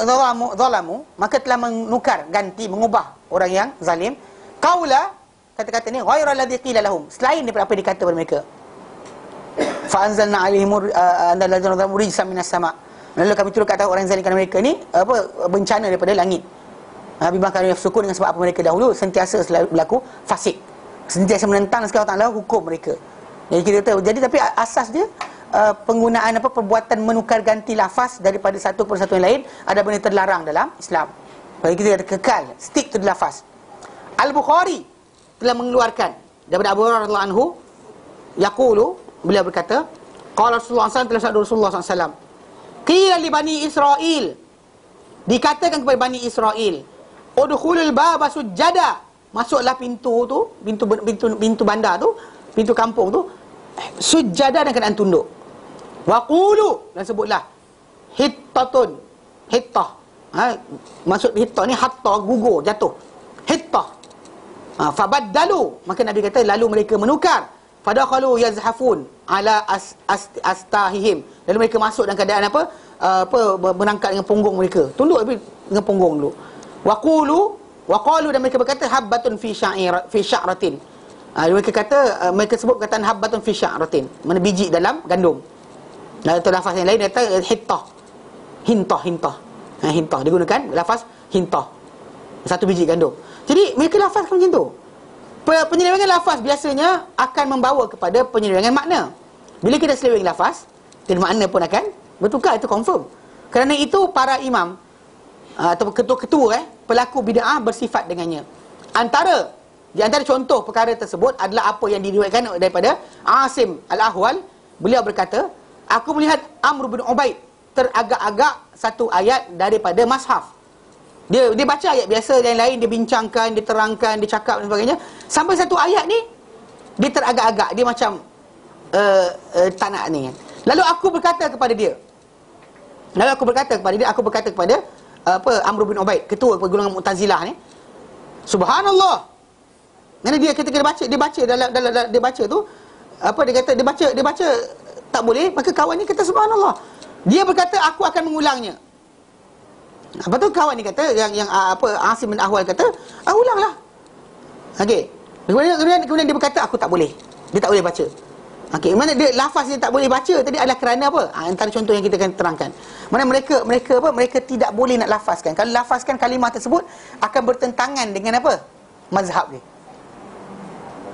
zalamu, maka telah menukar, ganti, mengubah orang yang zalim qaula, kata-kata ni ghairal ladzi qila lahum, selain daripada apa dikata kepada mereka. Fa anzalna alaihim alladzina zalamu rijsan minas sama', lalu kami turunkan atas orang yang zalim kerana mereka ni bencana daripada langit. Bima kanu yafsukun, dengan sebab apa mereka dahulu sentiasa berlaku fasik, sentiasa menentang segala taala hukum mereka. Jadi kita tahu, jadi tapi asas dia penggunaan perbuatan menukar ganti lafaz daripada satu persatu yang lain ada benda terlarang dalam Islam. Jadi kita kata kekal, stick to the lafaz. Al-Bukhari telah mengeluarkan daripada Abu Hurairah radhiyallahu anhu, yaqulu, beliau berkata, qala Rasulullah SAW, telah sabda Rasulullah SAW, qila li bani Israel, dikatakan kepada bani Israel, udkhulul baba sujada, masuklah pintu tu, pintu bandar tu, pintu kampung tu, sujada dan keadaan tunduk. Wa qulu, dan sebutlah hittatun, hittah. Maksud hittah ni hatta, gugur, jatuh. Hittah. Fabaddalu, maka Nabi kata lalu mereka menukar. Fadakhalu yazhafun ala astahihim, lalu mereka masuk dalam keadaan menangkap dengan punggung mereka, tunduk dengan punggung dulu. Wa qalu, dan mereka berkata habbatun fi sya'ratin. Mereka kata, mereka sebut perkataan habbatun fi sya'ratin, mana biji dalam gandum. Atau lafaz yang lain kata hintah. Hintah digunakan lafaz hintah, satu biji gandum. Jadi mereka lafazkan macam tu. Penyelewengan lafaz biasanya akan membawa kepada penyelewengan makna. Bila kita seleweng lafaz, dan makna pun akan bertukar, itu confirm. Kerana itu para imam atau ketua-ketua pelaku bid'ah bersifat dengannya. Di antara contoh perkara tersebut adalah apa yang diriwayatkan daripada Asim Al-Ahwal. Beliau berkata, aku melihat Amr bin Ubaid teragak-agak satu ayat daripada mushaf. Dia baca ayat biasa, yang lain dia bincangkan, dia terangkan, dia cakap dan sebagainya. Sampai satu ayat ni dia teragak-agak, dia macam tak nak ni. Lalu aku berkata kepada dia, aku berkata kepada Amr bin Ubaid, ketua golongan Mu'tazilah ni, subhanallah. Mana dia ketika dia baca dalam dia baca tu, dia kata dia baca tak boleh, maka kawan ni kata subhanallah. Dia berkata aku akan mengulangnya. Apa tu kawan ni kata, yang Asim bin Ahwal kata, ulanglah. Okey. Kemudian dia berkata aku tak boleh. Dia tak boleh baca. Okey, mana dia lafaz dia tak boleh baca tadi adalah kerana apa? Antara contoh yang kita akan terangkan. Mana mereka tidak boleh nak lafazkan. Kalau lafazkan kalimah tersebut akan bertentangan dengan apa? Mazhab dia.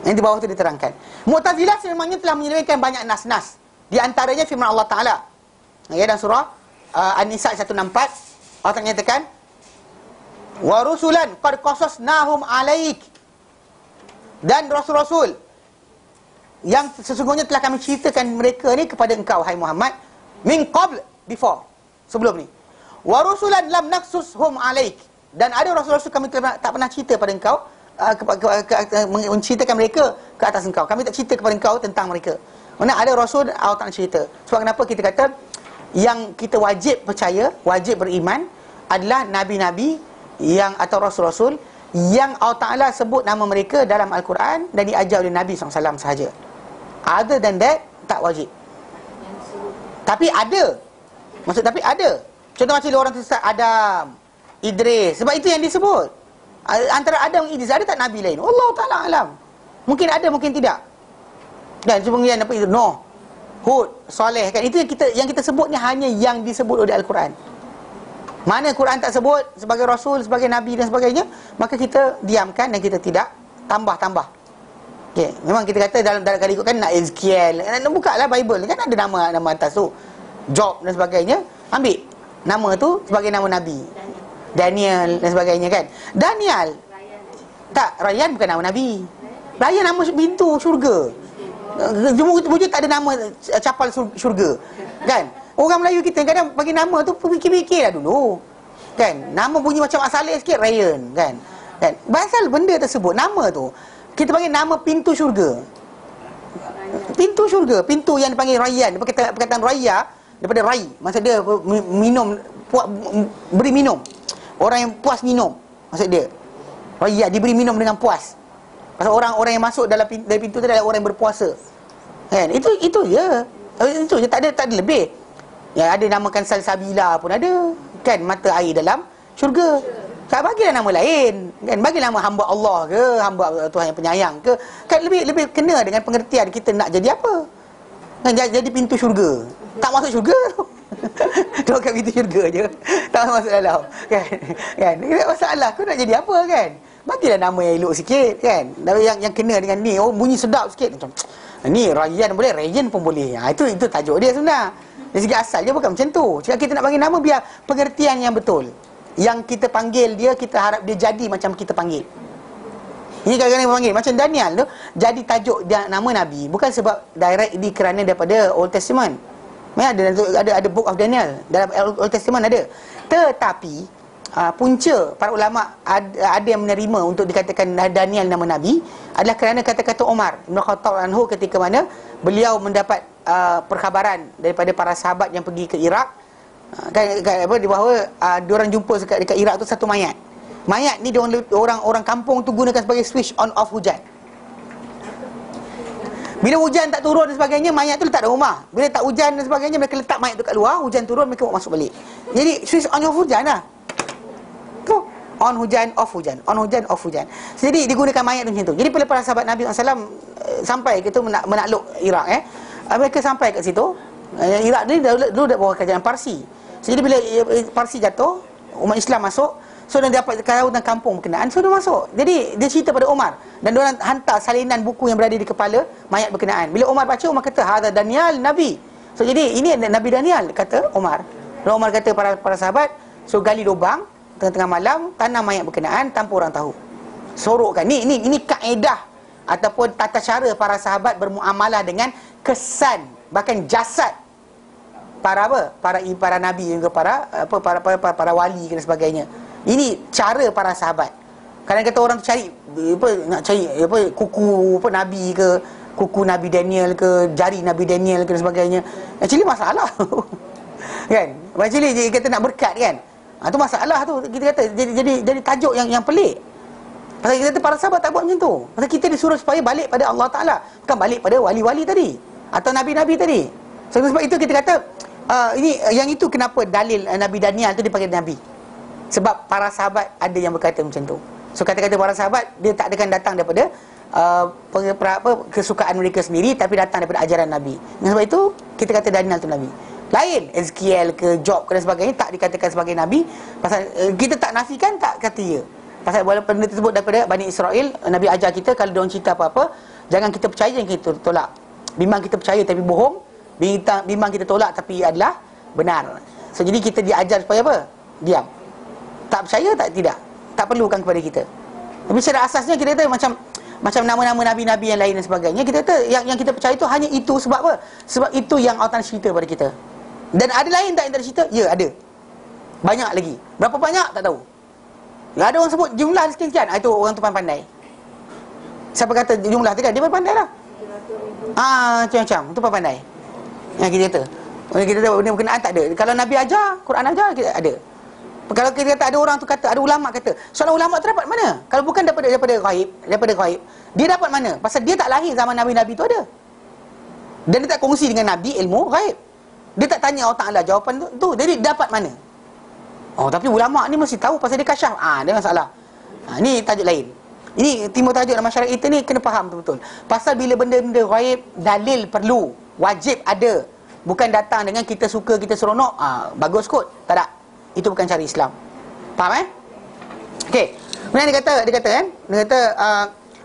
Yang di bawah tu diterangkan. Mu'tazilah sebenarnya telah menyelewengkan banyak nas-nas. Di antaranya firman Allah Taala. Dalam surah An-Nisa 164, Allah menyatakan, wa rusulan qad qasasnahum alaik, dan rasul-rasul yang sesungguhnya telah kami ceritakan mereka ni kepada engkau, hai Muhammad, min qabl, before, sebelum ni. Wa rusulan lam naqsushum alaik, dan ada rasul-rasul kami tak pernah cerita pada engkau, menceritakan mereka ke atas engkau. Kami tak cerita kepada engkau tentang mereka. Mana ada rasul Allah tak cerita. Sebab kenapa kita kata yang kita wajib percaya, wajib beriman adalah nabi-nabi yang atau rasul-rasul yang Allah Ta'ala sebut nama mereka dalam Al-Quran dan diajar oleh Nabi SAW sahaja. Other than that, tak wajib. Tapi ada. Tapi ada. Contoh macam orang tersesat Adam, Idris. Sebab itu yang disebut. Antara Adam dan Idris, ada tak Nabi lain? Allah Ta'ala alam. Mungkin ada, mungkin tidak. Dan kemudian apa itu? Noh, Hud, Soleh, kan? Itu yang kita sebut ni hanya yang disebut oleh Al-Quran. Mana Quran tak sebut sebagai Rasul, sebagai Nabi dan sebagainya, maka kita diamkan dan kita tidak tambah-tambah. Okay. Memang kita kata dalam kalau ikutkan nak Ezekiel, buka lah Bible, kan ada nama atas tu, Job dan sebagainya, ambil nama tu sebagai nama Nabi, Daniel dan sebagainya, kan? Daniel tak, Rayyan bukan nama Nabi. Rayyan nama pintu syurga. Wujud tak ada nama capal syurga, kan? Orang Melayu kita kadang bagi nama tu fikir-fikir lah dulu, kan? Nama bunyi macam asalnya sikit, Rayyan, kan? Pasal benda tersebut, nama tu kita panggil nama pintu syurga. Pintu syurga, pintu yang dipanggil Rayyan. Perkataan Raya daripada rai. Maksud dia minum, beri minum. Orang yang puas minum, maksud dia. Raya, diberi minum dengan puas. Pasal orang yang masuk dari pintu tu adalah orang yang berpuasa. Kan? Itu je. Itu je, tak ada lebih. Ya, ada namakan salsabila pun ada. Kan, mata air dalam syurga. Tak bagilah nama lain. Kan, bagi nama hamba Allah ke, hamba Tuhan yang penyayang ke. Kan lebih kena dengan pengertian kita nak jadi apa. Kan, jadi pintu syurga. Tak masuk syurga. Dia kat pintu syurga je. Tak masuk dalam. Kan? Tak masalah. Kau nak jadi apa kan? Bagilah nama yang elok sikit kan. Yang kena dengan ni. Oh, bunyi sedap sikit. Macam ni Rayyan boleh, Rayyan pun boleh. Itu tajuk dia sebenarnya. Dari segi asal dia bukan macam tu. Cakap kita nak bagi nama biar pengertian yang betul. Yang kita panggil dia, kita harap dia jadi macam kita panggil. Ini kadang-kadang panggil macam Daniel tu, jadi tajuk dia nama Nabi bukan sebab directly kerana daripada Old Testament. Ada Book of Daniel dalam Old Testament ada. Tetapi punca para ulama ada yang menerima untuk dikatakan Daniel nama Nabi adalah kerana kata-kata Umar Ibn Khattab anhu ketika mana beliau mendapat perkhabaran daripada para sahabat yang pergi ke Iraq, bahawa diorang jumpa dekat Iraq tu satu mayat. Mayat ni orang kampung tu gunakan sebagai switch on off hujan. Bila hujan tak turun dan sebagainya, mayat tu letak dalam rumah. Bila tak hujan dan sebagainya, mereka letak mayat tu kat luar. Hujan turun, mereka bawa masuk balik. Jadi switch on off hujan lah. Tu on hujan, off hujan, on hujan, off hujan. Jadi digunakan mayat tu macam tu. Jadi bila para sahabat Nabi SAW sampai ke tu menakluk Iraq, mereka sampai kat situ. Iraq ni dulu dah bawa kerajaan Parsi. Jadi bila Parsi jatuh, umat Islam masuk. So dia dapat tahu tentang kampung berkenaan, so dia masuk. Jadi dia cerita pada Umar dan diorang hantar salinan buku yang berada di kepala mayat berkenaan. Bila Umar baca, Umar kata hadza Daniel Nabi. So jadi ini Nabi Daniel, kata Umar. Dan Umar kata para sahabat, so gali lubang tengah-tengah malam, tanam mayat berkenaan tanpa orang tahu. Sorokkan. Ini kaedah ataupun tata cara para sahabat bermuamalah dengan kesan bahkan jasad para nabi juga para wali dan sebagainya. Ini cara para sahabat. Kadang kata orang tu cari nak cari kuku nabi ke, kuku Nabi Daniel ke, jari Nabi Daniel ke dan sebagainya. Actually masalah. Kan? Actually dia kata nak berkat kan. Tu masalah tu. Kita kata jadi tajuk yang pelik. Pasal kita kata para sahabat tak buat macam tu. Pasal kita disuruh supaya balik pada Allah Taala, bukan balik pada wali-wali tadi atau nabi-nabi tadi. Sebab itu kita kata yang itu kenapa dalil Nabi Daniel tu dipanggil nabi. Sebab para sahabat ada yang berkata macam tu. So kata-kata para sahabat dia tak akan datang daripada kesukaan mereka sendiri, tapi datang daripada ajaran Nabi. Dan sebab itu kita kata Daniel tu Nabi. Lain Ezekiel ke Job ke dan sebagainya tak dikatakan sebagai Nabi. Pasal kita tak nafikan, tak kata ya. Pasal walaupun benda tersebut daripada Bani Israel, Nabi ajar kita kalau diorang cerita apa-apa, jangan kita percaya, jangan kita tolak. Bimbang kita percaya tapi bohong, bimbang kita tolak tapi adalah benar. So jadi kita diajar supaya apa? Diam. Tak percaya tak perlukan kepada kita. Tapi secara asasnya kita kata macam nama-nama nabi-nabi yang lain dan sebagainya, kita kata yang kita percaya itu hanya itu. Sebab apa? Sebab itu yang Allah Ta'ala cerita pada kita. Dan ada lain tak yang tak cerita? Ya, ada. Banyak lagi. Berapa banyak? Tak tahu. Ada orang sebut jumlah sekian-sekian, itu orang tu pandai. Siapa kata jumlah tu kan? Dia pandai lah. Macam-macam. Itu pandai. Yang kita kata benda berkenaan tak ada. Kalau Nabi ajar, Quran ajar, kita ada. Kalau kita kata ada orang tu kata, ada ulama kata, soalan ulama tu dapat mana? Kalau bukan daripada ghaib, dia dapat mana? Pasal dia tak lahir zaman Nabi-Nabi tu ada. Dan dia tak kongsi dengan Nabi ilmu ghaib. Dia tak tanya Allah Ta'ala jawapan tu. Jadi dapat mana? Tapi ulama ni mesti tahu pasal dia kasyaf. Dia masalah. Ni tajuk lain. Ini timbul tajuk dalam masyarakat kita ni, kena faham betul-betul. Pasal bila benda-benda ghaib, dalil perlu, wajib ada. Bukan datang dengan kita suka, kita seronok, bagus kot. Tak ada. Itu bukan cara Islam. Faham Okey. Kemudian dia kata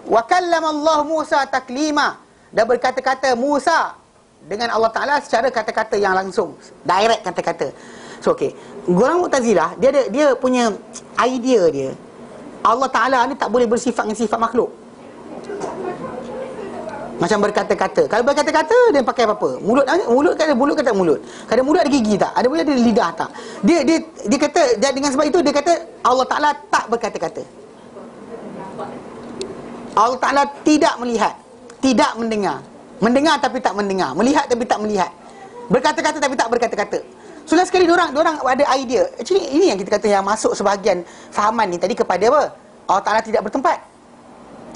wa kallama Allah Musa taklima. Dan berkata-kata Musa dengan Allah Ta'ala secara kata-kata yang langsung, direct kata-kata. So okey, orang Mu'tazilah dia punya idea dia, Allah Ta'ala ni tak boleh bersifat dengan sifat makhluk. Macam berkata-kata. Kalau berkata-kata, dia pakai apa-apa? Mulut kata mulut. Kalau mulut ada gigi tak? Ada boleh ada lidah tak? Dia kata, dengan sebab itu dia kata Allah Ta'ala tak berkata-kata. Allah Ta'ala tidak melihat, tidak mendengar. Mendengar tapi tak mendengar, melihat tapi tak melihat. Berkata-kata tapi tak berkata-kata. Sudah sekali diorang ada idea. Actually ini yang kita kata yang masuk sebahagian fahaman ni tadi kepada apa? Allah Ta'ala tidak bertempat.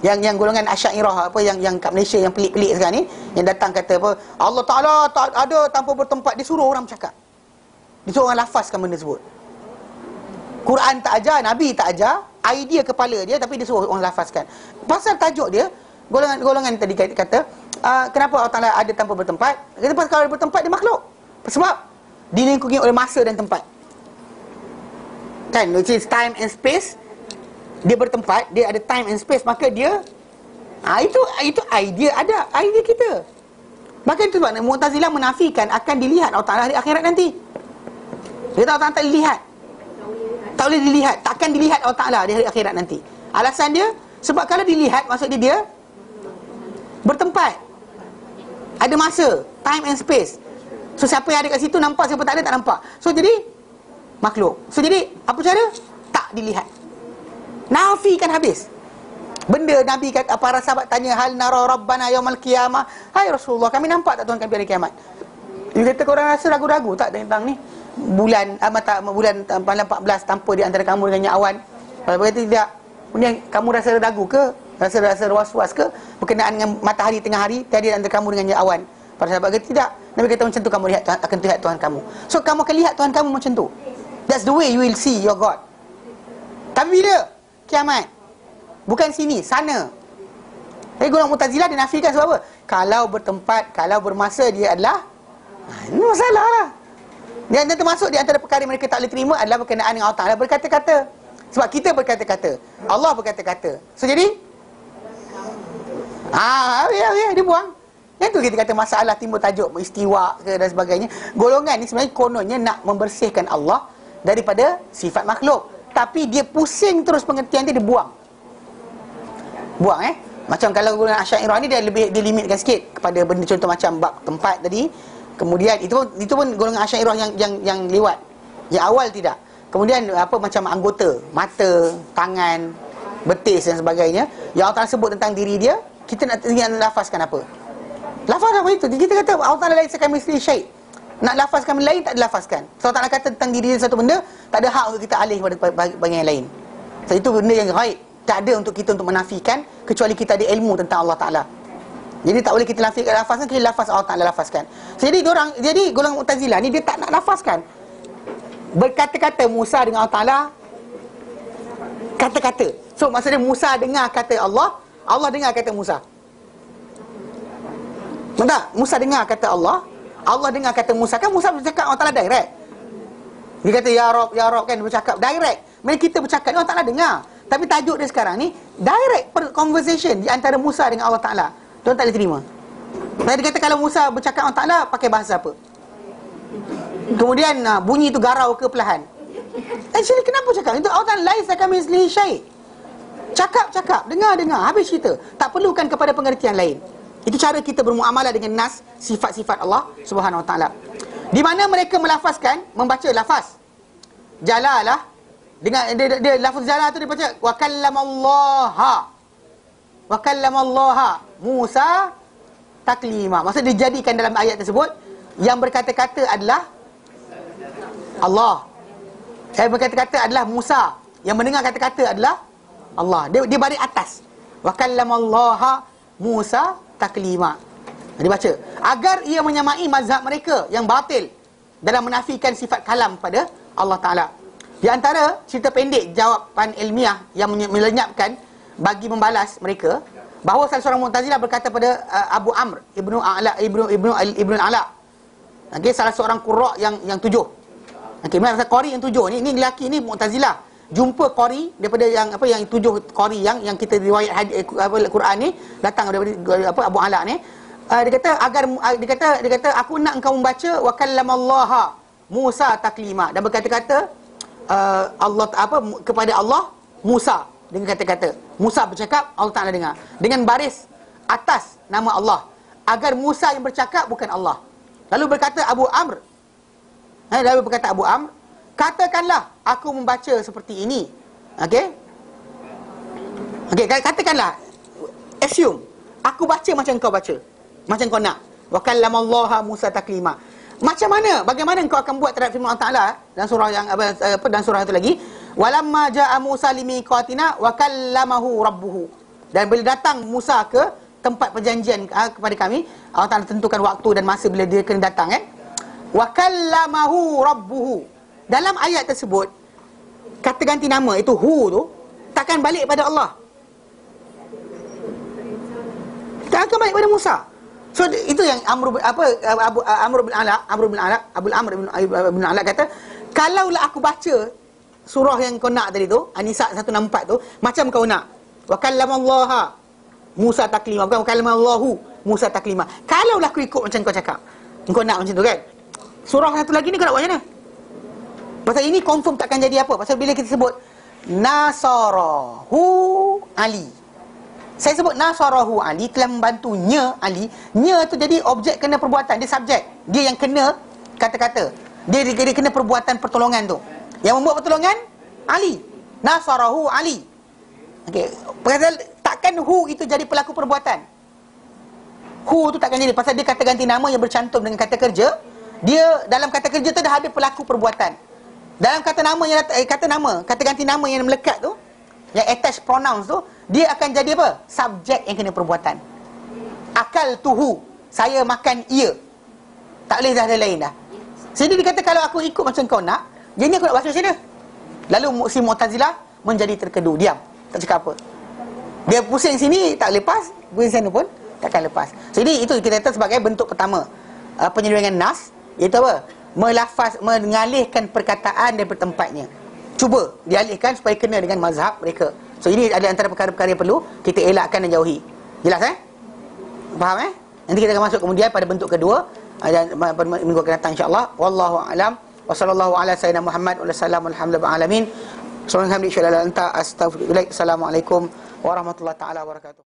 Yang golongan Asy'ariyah apa yang kat Malaysia yang pelik-pelik sekarang ni, yang datang kata apa? Allah Ta'ala tak ada tanpa bertempat, dia suruh orang bercakap. Dia suruh orang lafazkan benda tersebut. Quran tak ajar, Nabi tak ajar, idea kepala dia tapi dia suruh orang lafazkan. Pasal tajuk dia, golongan tadi kata, kenapa Allah Ta'ala ada tanpa bertempat? Kata pasal kalau bertempat dia makhluk. Sebab dilingkungi oleh masa dan tempat. Kan, which is time and space. Dia bertempat, dia ada time and space, maka dia itu idea ada, idea kita. Maka itu sebab Mu'tazilah menafikan akan dilihat Allah Ta'ala hari akhirat nanti. Dia tahu Allah Ta'ala tak dilihat. Tak boleh dilihat, takkan dilihat Allah Ta'ala di hari akhirat nanti. Alasan dia, sebab kalau dilihat maksud dia bertempat. Ada masa, time and space. So siapa yang ada kat situ nampak, siapa tak ada tak nampak. So jadi makhluk. So jadi apa cara? Tak dilihat. Nafikan habis. Benda Nabi kata, para sahabat tanya, hal nara rabbana yaumal qiyamah. Hai Rasulullah, kami nampak tak Tuhan kami hari kiamat? Dia kata, korang rasa ragu-ragu tak tentang ni? Bulan malam 14 tanpa di antara kamu dengan awan. Kalau berkata tidak, kemudian kamu rasa ragu ke? Rasa was-was ke? Berkenaan dengan matahari tengah hari, tiada di antara kamu dengan awan. Para sahabat kata tidak. Nabi kata macam tu kamu lihat akan lihat Tuhan kamu. So kamu akan lihat Tuhan kamu macam tu. That's the way you will see your God. Tapi bila? Kiamat. Bukan sini, sana. Jadi golongan Mu'tazilah dia nafikan sebab apa? Kalau bertempat, kalau bermasa dia adalah ini masalah lah. Dan termasuk di antara perkara mereka tak boleh terima adalah berkenaan dengan Allah Ta'ala berkata-kata. Sebab kita berkata-kata, Allah berkata-kata. So jadi dia buang. Yang tu kita kata masalah timbul tajuk istiwa ke dan sebagainya. Golongan ni sebenarnya kononnya nak membersihkan Allah daripada sifat makhluk. Tapi dia pusing terus pengertian dia buang. Macam kalau golongan Asy'ariyah ni dia lebih dilimitkan sikit kepada benda contoh macam bab tempat tadi. Kemudian itu pun golongan Asy'ariyah yang lewat. Yang awal tidak. Kemudian apa macam anggota, mata, tangan, betis dan sebagainya. Yang Allah Ta'ala sebut tentang diri dia, kita nak lafazkan apa? Lafaz apa itu? Kita kata Allah Ta'ala laisa kamitslihi syai'. Nak lafazkan benda lain tak dilafazkan. So Allah Ta'ala kata tentang diri dia satu benda, tak ada hak untuk kita alih pada bagian yang lain. So itu benda yang ghaib. Tak ada untuk kita untuk menafikan kecuali kita ada ilmu tentang Allah Ta'ala. Jadi tak boleh kita lafazkan, kita lafaz Allah Ta'ala lafazkan. So, jadi golongan Mu'tazilah ni dia tak nak lafazkan. Berkata-kata Musa dengan Allah Ta'ala, kata-kata. So maksudnya Musa dengar kata Allah, Allah dengar kata Musa. Tak? Musa dengar kata Allah, Allah dengar kata Musa. Kan Musa bercakap Allah Ta'ala direct. Dia kata ya Rob kan, dia bercakap direct. Mereka kita bercakap Allah Ta'ala dengar. Tapi tajuk dia sekarang ni direct conversation di antara Musa dengan Allah Ta'ala. Tuan tak boleh terima. Dia kata kalau Musa bercakap Allah Ta'ala pakai bahasa apa? Kemudian bunyi itu garau ke perlahan? Actually kenapa cakap? Itu Allah Ta'ala laisa kamitslihi syai'. Cakap, dengar, habis cerita. Tak perlukan kepada pengertian lain. Itu cara kita bermuamalah dengan nas, sifat-sifat Allah Subhanahu Wa Ta'ala. Di mana mereka melafazkan, membaca lafaz jalalah dengan dia lafaz jalalah tu dia baca wa kallamallaha Musa taklima. Maksud dia jadikan dalam ayat tersebut yang berkata-kata adalah Allah. Yang berkata-kata adalah Musa, yang mendengar kata-kata adalah Allah. Dia baris atas. Wa kallamallaha Musa taklima. Dia baca agar ia menyamai mazhab mereka yang batil dalam menafikan sifat kalam pada Allah Ta'ala. Di antara cerita pendek jawapan ilmiah yang melenyapkan bagi membalas mereka, bahawa salah seorang Mu'tazilah berkata pada Abu Amr Ibnu Ala. Okey, salah seorang qurra yang 7. Okey, maksud qari yang 7 ni lelaki ni Mu'tazilah. Jumpa qari daripada yang 7 qari yang kita riwayat Quran ni datang daripada Abu Ala ni. Dia kata aku nak engkau membaca wa kallamallaha Musa taklima, dan berkata-kata Allah kepada Allah Musa dengan kata-kata. Musa bercakap, Allah Ta'ala dengar dengan baris atas nama Allah, agar Musa yang bercakap bukan Allah. Lalu berkata Abu Amr, katakanlah aku membaca seperti ini. Okey, katakanlah, assume aku baca macam kau baca, macam kau nak. Wa kallamallaha Musa taklima. Macam mana? Bagaimana engkau akan buat terhadap firman Allah Taala dan surah yang dan surah itu lagi? Walamma jaa Musa limiqatina wa kallamahu rabbuhu. Dan bila datang Musa ke tempat perjanjian kepada kami, Allah Taala tentukan waktu dan masa bila dia kena datang kan. Wa kallamahu rabbuhu. Dalam ayat tersebut kata ganti nama itu hu tu takkan balik pada Allah. Tak akan balik pada Musa. So itu yang Abul Amr bin Ala kata, kalaulah aku baca surah yang kau nak tadi tu, An-Nisa 164 tu, macam kau nak. Wa kallamallaha Musa taklima, bukan wa kallamallahu Musa taklima. Kalaulah aku ikut macam kau cakap, kau nak macam tu kan. Surah satu lagi ni kau nak buat macam mana? Pasal ini confirm takkan jadi apa. Pasal bila kita sebut Nasarahu Ali, saya sebut Nasarahu Ali, telah membantunya Ali. Nya tu jadi objek kena perbuatan, dia subjek. Dia yang kena kata-kata. Dia kena perbuatan pertolongan tu. Yang membuat pertolongan Ali. Nasarahu Ali. Okey, pasal takkan hu itu jadi pelaku perbuatan. Hu tu takkan jadi, pasal dia kata ganti nama yang bercantum dengan kata kerja. Dia dalam kata kerja tu dah ada pelaku perbuatan. Dalam kata nama yang kata ganti nama yang melekat tu, yang attached pronouns tu, dia akan jadi apa? Subjek yang kena perbuatan. Akal tuhu, saya makan ia. Tak boleh dah ada lain dah. Jadi dia kata kalau aku ikut macam kau nak, jadi aku nak baca macam mana? Lalu si Mu'tazilah menjadi terkedu, diam, tak cakap apa. Dia pusing sini tak lepas, pusing sana pun takkan lepas. Jadi itu kita kata sebagai bentuk pertama penyelewengan nas, iaitu apa? Mengalihkan perkataan daripada tempatnya. Cuba dialihkan supaya kena dengan mazhab mereka. So ini ada antara perkara-perkara yang perlu kita elakkan dan jauhi. Jelas Faham Nanti kita akan masuk kemudian pada bentuk kedua dan pada minggu akan datang insya-Allah. Wallahu a'lam. Wa sallallahu ala sayyidina Muhammad wa sallam alhamdulillahi alamin. Assalamualaikum warahmatullahi taala wabarakatuh.